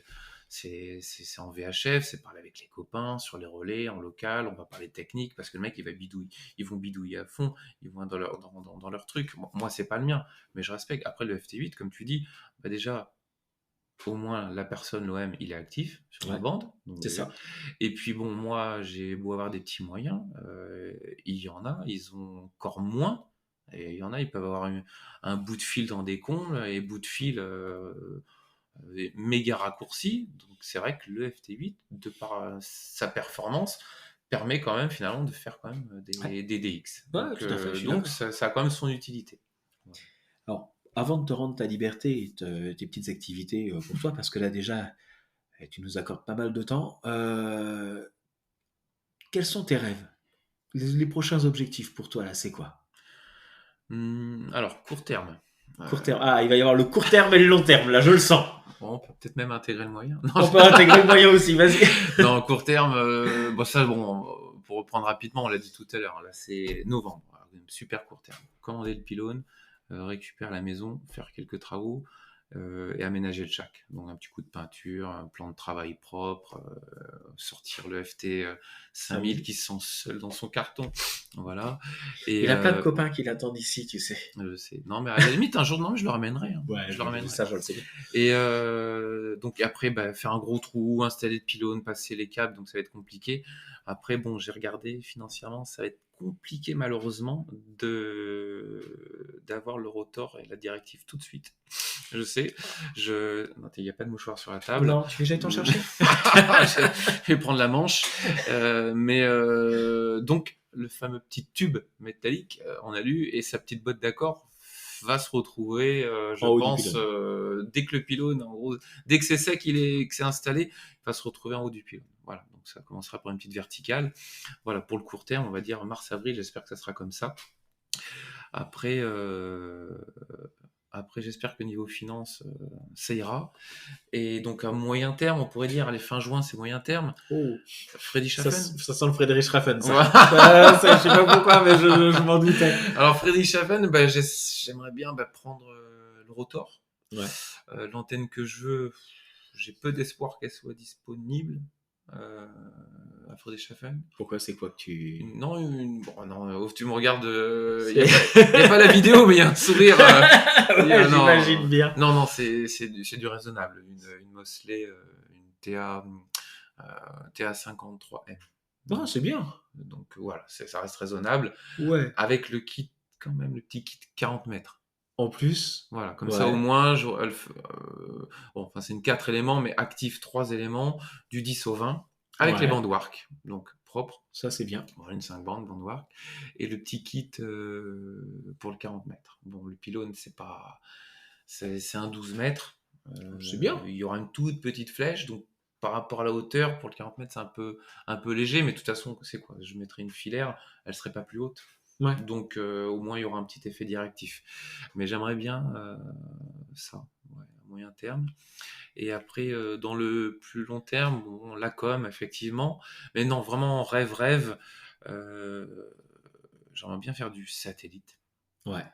B: en VHF, c'est parler avec les copains, sur les relais, en local, on va parler technique parce que le mec, ils vont bidouiller à fond, ils vont dans leur truc. Moi, c'est pas le mien, mais je respecte. Après, le FT8, comme tu dis, bah déjà, au moins, la personne, l'OM, il est actif sur la
A: Ouais,
B: bande. Donc,
A: c'est
B: déjà.
A: ça.
B: Et puis bon, moi, j'ai beau avoir des petits moyens, il y en a, ils ont encore moins. Et il y en a, ils peuvent avoir un bout de fil dans des combles et bout de fil méga raccourci. Donc c'est vrai que le FT8, de par sa performance, permet quand même finalement de faire quand même
A: Ouais,
B: des DX.
A: ouais,
B: Donc,
A: tout à fait, je suis
B: donc
A: d'accord.
B: ça a quand même son utilité. Voilà.
A: Alors, avant de te rendre ta liberté et tes petites activités pour toi, parce que là déjà, tu nous accordes pas mal de temps, quels sont tes rêves? Les prochains objectifs pour toi, là, c'est quoi?
B: Alors, court terme.
A: Court terme. Ah, il va y avoir le court terme et le long terme, là, je le sens.
B: Bon, on peut peut-être même intégrer le moyen. Non,
A: On peut intégrer le moyen aussi, vas-y.
B: non, court terme, bon, ça, bon, pour reprendre rapidement, on l'a dit tout à l'heure, là, c'est novembre. Voilà, super court terme. Commander le pylône, récupérer la maison, faire quelques travaux et aménager le shack. Donc, un petit coup de peinture, un plan de travail propre, sortir le FT 5000 qui se sent seul dans son carton. Voilà. Et
A: Il a plein de copains qui l'attendent ici, tu sais.
B: je sais. Non, mais à la limite, un jour, non, je le ramènerai. Hein.
A: Ouais,
B: Je le ramènerai.
A: ça, je le sais bien.
B: Et donc après, bah, faire un gros trou, installer le pylône, passer les câbles, donc ça va être compliqué. Après, bon, j'ai regardé financièrement, ça va être compliqué malheureusement d'avoir le rotor et la directive tout de suite. Je sais, non, il n'y a pas de mouchoir sur la table.
A: Non, tu veux que j'aille t'en chercher?
B: Je vais prendre la manche. Donc, le fameux petit tube métallique en alu et sa petite boîte d'accord va se retrouver, je
A: En haut du
B: pense,
A: pylône.
B: dès que le pylône, en gros, dès que c'est sec, que c'est installé, il va se retrouver en haut du pylône. Voilà, donc ça commencera par une petite verticale. Voilà, pour le court terme, on va dire mars-avril, j'espère que ça sera comme ça. Après, après j'espère que niveau finance, ça ira. Et donc à moyen terme, on pourrait dire, allez, fin juin, c'est moyen terme.
A: Oh,
B: Freddy
A: ça
B: Schaffen.
A: sent le Frédéric Raffen, ça.
B: Ouais.
A: Ça, je sais pas pourquoi, mais je m'en doutais.
B: Alors Freddy Schaffen, bah, j'aimerais bien prendre le rotor.
A: Ouais.
B: L'antenne que je veux, j'ai peu d'espoir qu'elle soit disponible à Freddy Schaffen.
A: Pourquoi, c'est quoi que tu...
B: Non, bon, non, tu me regardes, il n'y a pas la vidéo, mais il y a un sourire.
A: Ouais,
B: non,
A: j'imagine bien.
B: non, c'est du raisonnable. Une Mosley, une TA 53M.
A: Non, c'est bien.
B: Donc voilà, ça reste raisonnable.
A: Ouais.
B: Avec le kit, quand même, le petit kit 40 mètres.
A: En plus,
B: Voilà, comme
A: ouais.
B: ça au moins, bon, enfin c'est une 4 éléments, mais actif 3 éléments, du 10 au 20, avec
A: Ouais.
B: les bandes Wark, donc propre.
A: Ça, c'est bien.
B: Bon, une 5 bandes, bande Wark. Et le petit kit pour le 40 mètres. Bon, le pylône, c'est un 12 mètres.
A: C'est bien.
B: Il y aura une toute petite flèche, donc par rapport à la hauteur, pour le 40 mètres, c'est un peu léger, mais de toute façon, c'est quoi? Je mettrai une filaire, elle serait pas plus haute.
A: Ouais.
B: Donc au moins, il y aura un petit effet directif. Mais j'aimerais bien ça, ouais, à moyen terme. Et après, dans le plus long terme, bon, la com, effectivement. Mais non, vraiment, rêve, euh, j'aimerais bien faire du satellite,
A: Ouais.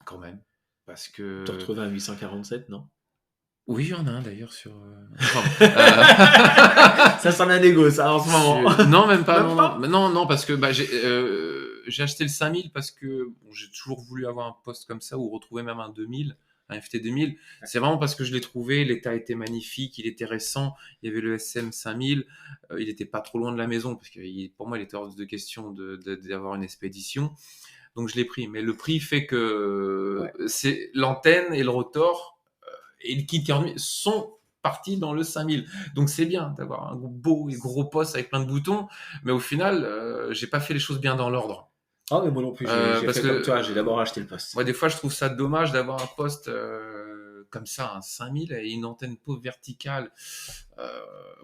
B: quand même. Parce
A: Te
B: que...
A: retrouver à 847, non?
B: Oui, il y en a un d'ailleurs sur...
A: Ça sent la négo, ça, en ce moment.
B: Non, même pas.
A: Même
B: Non,
A: pas.
B: non, parce que j'ai acheté le 5000 parce que bon, j'ai toujours voulu avoir un poste comme ça ou retrouver même un 2000, un FT 2000. C'est vraiment parce que je l'ai trouvé, l'état était magnifique, il était récent, il y avait le SM 5000, il était pas trop loin de la maison parce que pour moi il était hors de question d'avoir une expédition. Donc je l'ai pris. Mais le prix fait que c'est l'antenne et le rotor et le kit 40 000 sont partis dans le 5000. Donc c'est bien d'avoir un beau et gros poste avec plein de boutons, mais au final, j'ai pas fait les choses bien dans l'ordre.
A: Ah, mais moi non plus, j'ai
B: Parce
A: fait
B: que
A: comme toi, j'ai d'abord acheté le poste.
B: moi, des fois, je trouve ça dommage d'avoir un poste comme ça, un 5000 et une antenne pauvre verticale.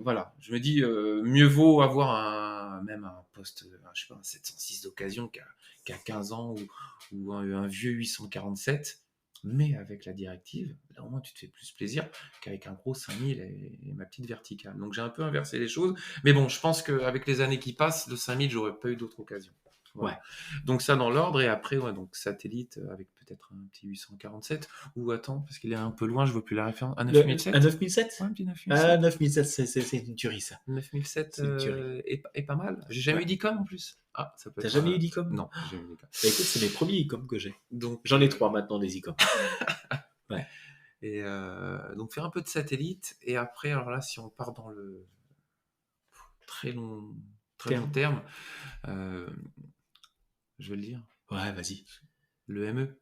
B: Voilà, je me dis, mieux vaut avoir même un poste, je sais pas, un 706 d'occasion qui a 15 ans ou un vieux 847. Mais avec la directive, là au moins tu te fais plus plaisir qu'avec un gros 5000 et ma petite verticale. Donc j'ai un peu inversé les choses. Mais bon, je pense qu'avec les années qui passent, le 5000, j'aurais pas eu d'autre occasion. Voilà.
A: Ouais.
B: Donc ça dans l'ordre, et après, ouais, donc satellite avec peut-être un petit 847. Ou attends, parce qu'il est un peu loin, je vois plus la référence. Un 9007.
A: Un 9007?
B: Ouais, un petit
A: Ah,
B: 9007.
A: 9007, c'est une tuerie, ça.
B: 9007
A: C'est une tuerie.
B: est pas mal. J'ai jamais
A: Ouais.
B: eu d'ICOM en plus. Ah, ça peut
A: T'as
B: être.
A: jamais eu d'ICOM?
B: Non, j'ai jamais eu d'ICOM.
A: Bah écoute, c'est mes premiers ICOM que j'ai.
B: Donc,
A: J'en ai 3 maintenant, des ICOM. Ouais.
B: et donc faire un peu de satellite. Et après, alors là, si on part dans le très long terme, je vais le dire,
A: Ouais, vas-y.
B: le ME.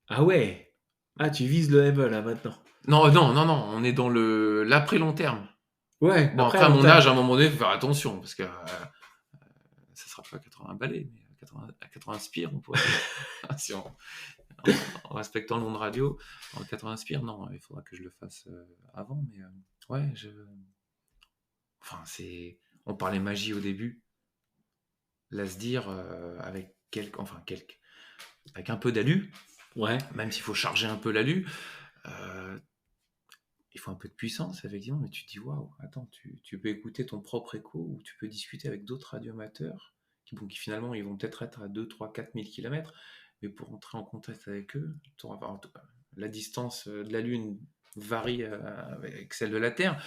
A: Ah ouais. Ah, tu vises le ME, là, maintenant.
B: Non, on est dans l'après long terme.
A: Ouais,
B: Bon,
A: après,
B: après,
A: à
B: à
A: long
B: mon
A: terme.
B: âge, à un moment donné, il faut faire attention, parce que ça sera pas 80 balais, mais à 80 spires, on pourrait dire. Si en respectant le nom de radio, en 80 spires, non, il faudra que je le fasse avant, mais ouais, enfin, on parlait magie au début, là, se dire, avec avec un peu d'alu,
A: Ouais.
B: même s'il faut charger un peu l'alu, euh, il faut un peu de puissance, effectivement, mais tu te dis, waouh, attends, tu peux écouter ton propre écho ou tu peux discuter avec d'autres radioamateurs qui finalement, ils vont peut-être être à 2, 3, 4 000 km, mais pour entrer en contact avec eux, la distance de la Lune varie avec celle de la Terre,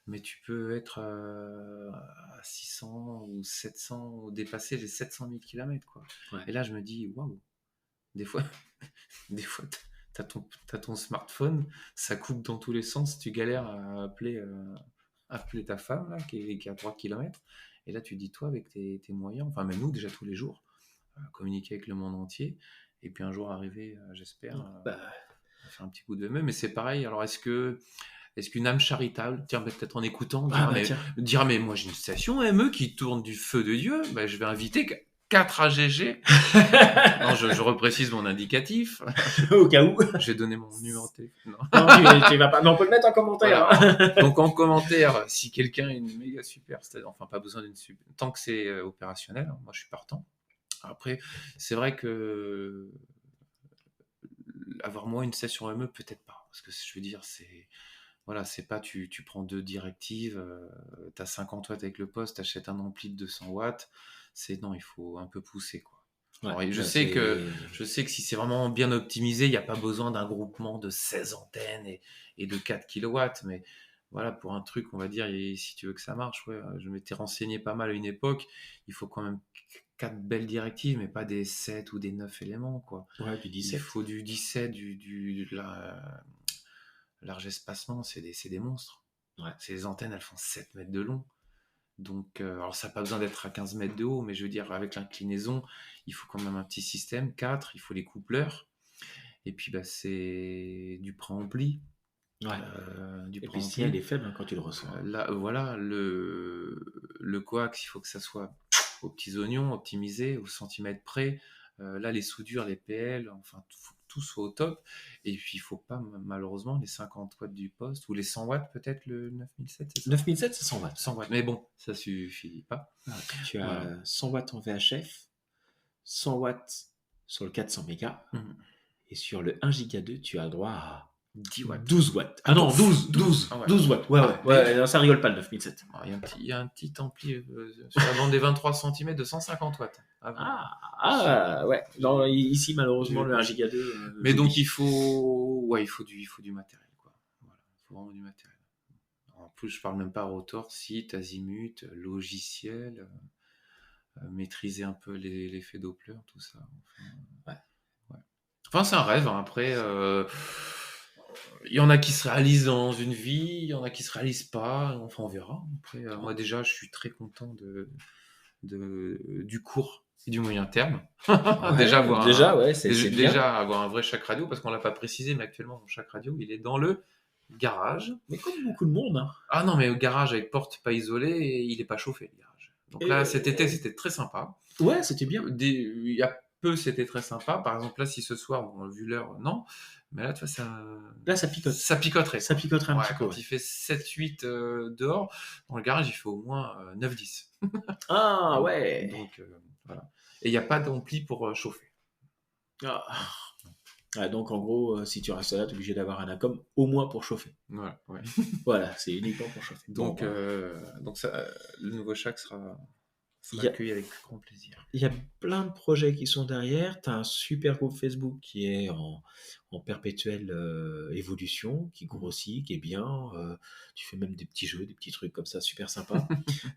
B: mais tu peux être à 600 ou 700, ou dépasser les 700 000 km, quoi.
A: Ouais.
B: Et là, je me dis, waouh, des fois, des fois, t'as ton smartphone, ça coupe dans tous les sens, tu galères à appeler ta femme là, qui est à 3 km. Et là, tu dis, toi, avec tes moyens, enfin, même nous, déjà tous les jours, communiquer avec le monde entier. Et puis un jour arriver, j'espère,
A: Bah,
B: à faire un petit coup de même. Mais c'est pareil. Alors, est-ce qu'une âme charitable, tiens, peut-être en écoutant,
A: tiens.
B: dira, mais moi j'ai une station ME qui tourne du feu de Dieu, ben, je vais inviter 4 AGG. Non, je reprécise mon indicatif.
A: Au cas où.
B: J'ai donné mon numéro de téléphone. Non.
A: Non, tu vas pas. Mais on peut le mettre en commentaire.
B: Voilà. Donc en commentaire, si quelqu'un a une méga super, enfin pas besoin d'une super, tant que c'est opérationnel, hein, moi je suis partant. Après, c'est vrai que avoir moi une session ME, peut-être pas, parce que je veux dire, c'est pas tu prends 2 directives, t'as 50 watts avec le poste, t'achètes un ampli de 200 watts, non, il faut un peu pousser, quoi. Alors,
A: Ouais,
B: je sais que si c'est vraiment bien optimisé, il n'y a pas besoin d'un groupement de 16 antennes et de 4 kilowatts, mais voilà, pour un truc, on va dire, et si tu veux que ça marche, ouais, je m'étais renseigné pas mal à une époque, il faut quand même 4 belles directives, mais pas des 7 ou des 9 éléments, quoi.
A: Ouais, du 17.
B: Il faut du 17, large espacement, c'est des monstres.
A: Ouais.
B: Ces antennes, elles font 7 mètres de long. Donc, alors ça n'a pas besoin d'être à 15 mètres de haut, mais je veux dire, avec l'inclinaison, il faut quand même un petit système, 4, il faut les coupleurs, et puis bah, c'est du préampli.
A: Ouais.
B: Du
A: Et puis le signal est faible hein, quand tu le reçois.
B: Là, voilà, le coax, il faut que ça soit aux petits oignons, optimisé, au centimètre près. Là, les soudures, les PL, enfin, tout soit au top. Et puis, il faut pas, malheureusement, les 50 watts du poste, ou les 100 watts, peut-être, le 9007, c'est ça?
A: 9007, c'est 100 watts.
B: 100 watts. Mais bon, ça suffit pas.
A: Tu as
B: Voilà.
A: 100 watts en VHF, 100 watts sur le 400 mégas, et sur le 1 giga 2, tu as le droit à
B: 10 watts.
A: 12 watts. Ah non, 12
B: Ah ouais.
A: 12 watts. Ouais, non, ça rigole pas le 9007.
B: Il y a un petit ampli sur la bande des 23 cm de 150 watts.
A: Ouais. Non, ici, malheureusement, le 1 giga 2.
B: Mais donc, il faut du matériel, quoi. Voilà, il faut vraiment du matériel. En plus, je parle même pas rotor, site, azimut, logiciel, maîtriser un peu l'effet Doppler, tout ça. Enfin, c'est un rêve. Hein. Après, il y en a qui se réalisent dans une vie, il y en a qui se réalisent pas. Enfin, on verra. Après, moi, déjà, je suis très content du court et du moyen terme. Déjà, avoir un vrai Chac Radio, parce qu'on l'a pas précisé, mais actuellement, mon Chac Radio, il est dans le garage.
A: Mais comme beaucoup de monde. Hein.
B: Ah non, mais au garage avec porte pas isolée, et il est pas chauffé, le garage. Donc là, cet été, c'était très sympa.
A: Ouais, c'était bien.
B: Il y a peu, c'était très sympa. Par exemple, là, si ce soir, bon, vu l'heure, non. Mais là, tu vois,
A: ça picote.
B: Ça picoterait.
A: Ça picoterait un petit peu.
B: Quand il fait 7-8 dehors, dans le garage, il fait au moins 9-10.
A: Ah ouais.
B: Donc, voilà. Et il n'y a pas d'ampli pour chauffer.
A: Ah. Ouais, donc, en gros, si tu restes là, tu es obligé d'avoir un Acom au moins pour chauffer.
B: Voilà, ouais.
A: Voilà, c'est uniquement pour chauffer.
B: Donc ça, le nouveau Chac sera accueilli avec grand plaisir.
A: Il y a plein de projets qui sont derrière. Tu as un super groupe Facebook qui est en perpétuelle évolution, qui grossit, qui est bien. Tu fais même des petits jeux, des petits trucs comme ça, super sympa.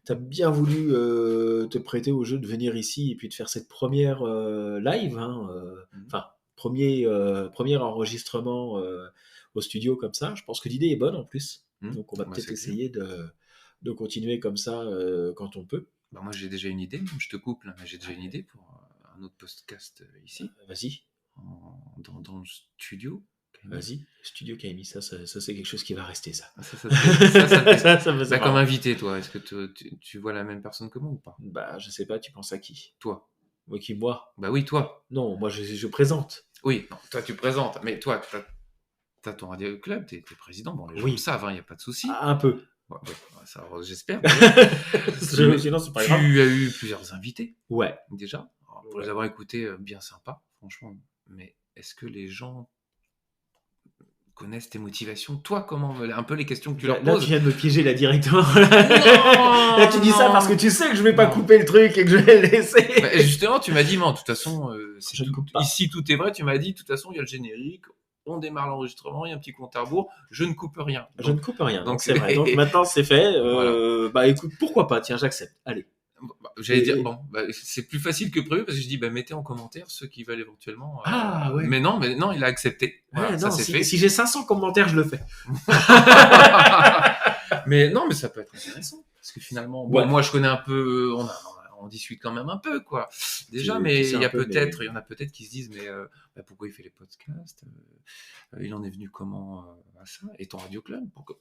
A: Tu as bien voulu te prêter au jeu de venir ici et puis de faire cette première live. Enfin, premier enregistrement au studio comme ça. Je pense que l'idée est bonne en plus. Donc, on va peut-être essayer de continuer comme ça quand on peut.
B: Bah moi, j'ai déjà une idée. Je te coupe là, mais j'ai déjà une idée pour un autre podcast ici.
A: Vas-y.
B: Dans le studio.
A: Vas-y, studio KMI, ça c'est quelque chose qui va rester, ça.
B: Ça comme invité, toi. Est-ce que tu vois la même personne que moi ou pas?
A: Bah, je sais pas, tu penses à qui?
B: Toi.
A: Moi?
B: Bah oui, toi.
A: Non, moi je présente.
B: Oui, non, toi tu présentes, mais toi, t'as ton radio club, t'es président, bon, les gens le savent, il n'y a pas de souci.
A: Un peu.
B: Ouais, ça, j'espère.
A: Sinon, c'est pas grave.
B: Tu as eu plusieurs invités.
A: Ouais.
B: Déjà. Alors, pour les avoir écoutés, bien sympa, franchement. Mais est-ce que les gens connaissent tes motivations? Toi, comment, un peu les questions que tu leur poses?
A: Là, tu viens de me piéger là directement. Là, tu dis ça parce que tu sais que je vais pas couper le truc et que je vais le laisser.
B: Bah, justement, tu m'as dit, mais de toute façon, ici tout est vrai. Tu m'as dit, de toute façon, il y a le générique. On démarre l'enregistrement, il y a un petit compte à rebours, je ne coupe rien.
A: Je ne coupe rien, donc c'est vrai. Donc maintenant c'est fait. Voilà. Bah écoute, pourquoi pas, tiens, j'accepte. Allez.
B: J'allais dire, c'est plus facile que prévu parce que je dis, mettez en commentaire ceux qui veulent éventuellement.
A: Ouais.
B: Mais non, il a accepté. Voilà, ça c'est fait.
A: Si j'ai 500 commentaires, je le fais.
B: Mais non, mais ça peut être intéressant. Parce que finalement, moi je connais un peu, on discute quand même un peu, quoi. Déjà, mais il y en a peut-être qui se disent, mais pourquoi il fait les podcasts? Il en est venu comment à ça? Et ton radio club? Pourquoi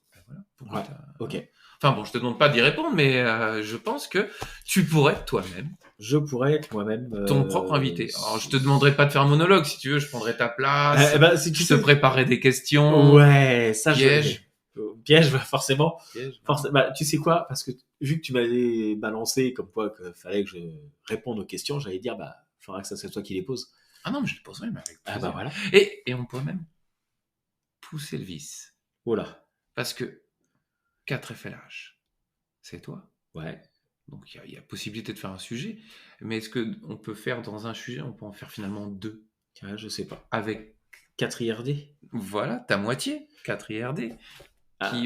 A: ok.
B: Enfin bon, je te demande pas d'y répondre, mais je pense que tu pourrais être toi-même.
A: Je pourrais être moi-même.
B: Ton propre invité. Alors, je te demanderai pas de faire un monologue, si tu veux, je prendrai ta place.
A: Si tu
B: te préparer des questions.
A: Ouais, ça
B: piège.
A: Piège, forcément. Tu sais quoi? Parce que vu que tu m'avais balancé comme quoi qu'il fallait que je réponde aux questions, j'allais dire, il faudra que ça soit toi qui les poses.
B: Ah non, mais je les poserai, mais avec plaisir.
A: Voilà.
B: Et on pourrait même pousser le vice.
A: Voilà.
B: Parce que 4 FLH, c'est toi.
A: Ouais.
B: Donc il y a possibilité de faire un sujet, mais est-ce qu'on peut faire dans un sujet, on peut en faire finalement 2?
A: Je sais pas.
B: Avec
A: 4 IRD.
B: Voilà, ta moitié, 4 IRD.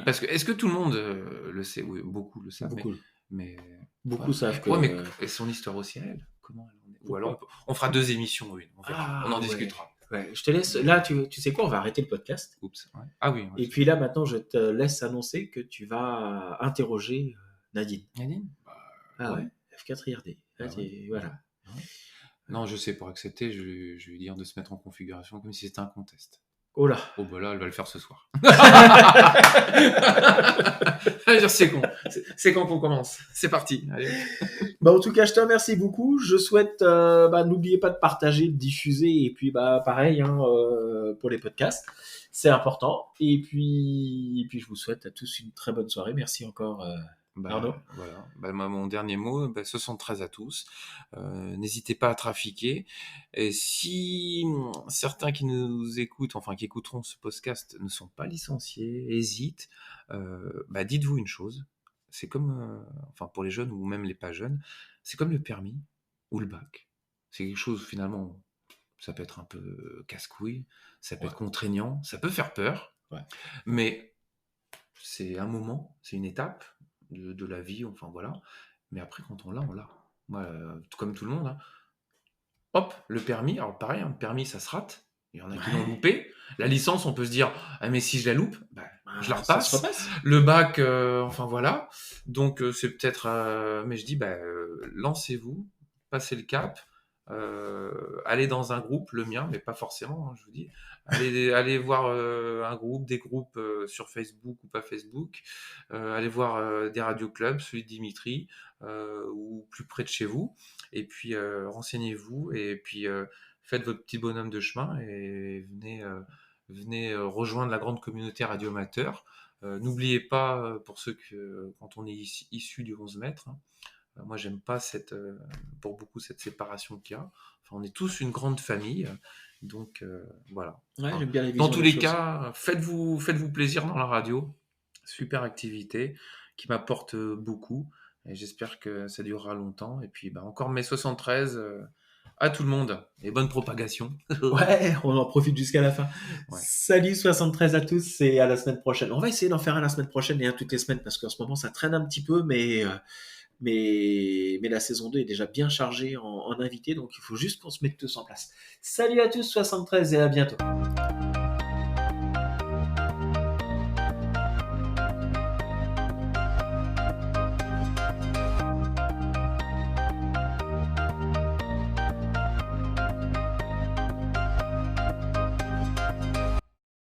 B: Parce que est-ce que tout le monde le sait? Oui, beaucoup le savent. Mais
A: beaucoup savent que.
B: Ouais, mais son histoire aussi à elle, comment elle en est? Ou alors on fera 2 émissions, oui, on en discutera.
A: Ouais, je te laisse. Là, tu sais quoi? On va arrêter le podcast.
B: Oups. Ouais. Ah oui.
A: Et puis là, maintenant, je te laisse annoncer que tu vas interroger Nadine.
B: Nadine?
A: Ouais. F4 IRD. Voilà.
B: Ouais. Non, je sais, pour accepter, je vais lui dire de se mettre en configuration comme si c'était un contest.
A: Oh là.
B: Oh bah là, elle va le faire ce soir. C'est con. C'est quand qu'on commence. C'est parti. Allez.
A: Bah, en tout cas, je te remercie beaucoup. Je souhaite, n'oubliez pas de partager, de diffuser, et puis pareil hein, pour les podcasts, c'est important. Et puis, je vous souhaite à tous une très bonne soirée. Merci encore, Arnaud.
B: Voilà. Moi, mon dernier mot, 73 à tous. N'hésitez pas à trafiquer. Et si certains qui nous écoutent, enfin qui écouteront ce podcast, ne sont pas licenciés, hésitent, dites-vous une chose. C'est comme, enfin pour les jeunes ou même les pas jeunes, c'est comme le permis ou le bac. C'est quelque chose finalement, ça peut être un peu casse-couille, ça peut
A: Ouais.
B: être contraignant, ça peut faire peur,
A: Ouais.
B: mais c'est un moment, c'est une étape de la vie, enfin voilà. Mais après, quand on l'a, on l'a. Moi, comme tout le monde, hein. Hop, le permis, alors pareil, hein, le permis, ça se rate. Il y en a qui l'ont loupé. La licence, on peut se dire, ah mais si je la loupe, je la
A: Ça se
B: repasse.
A: repasse.
B: Le bac, enfin voilà. Donc c'est peut-être, mais je dis, lancez-vous, passez le cap, allez dans un groupe, le mien, mais pas forcément, hein, je vous dis. Allez voir un groupe, des groupes sur Facebook ou pas Facebook. Allez voir des radioclubs, celui de Dimitri, ou plus près de chez vous. Et puis renseignez-vous et puis faites votre petit bonhomme de chemin et venez rejoindre la grande communauté radioamateur. N'oubliez pas, pour ceux que quand on est issu du 11 mètres, hein, moi j'aime pas pour beaucoup cette séparation qu'il y a. Enfin, on est tous une grande famille, donc voilà.
A: Ouais,
B: Enfin,
A: j'aime bien les
B: dans
A: visions
B: tous
A: des
B: les
A: choses.
B: cas, faites-vous plaisir dans la radio. Super activité qui m'apporte beaucoup. Et j'espère que ça durera longtemps. Et puis, encore mai 73 à tout le monde. Et bonne propagation.
A: Ouais, on en profite jusqu'à la fin.
B: Ouais.
A: Salut 73 à tous et à la semaine prochaine. On va essayer d'en faire un la semaine prochaine et un toutes les semaines parce qu'en ce moment ça traîne un petit peu, mais la saison 2 est déjà bien chargée en invités, donc il faut juste qu'on se mette tous en place. Salut à tous 73 et à bientôt.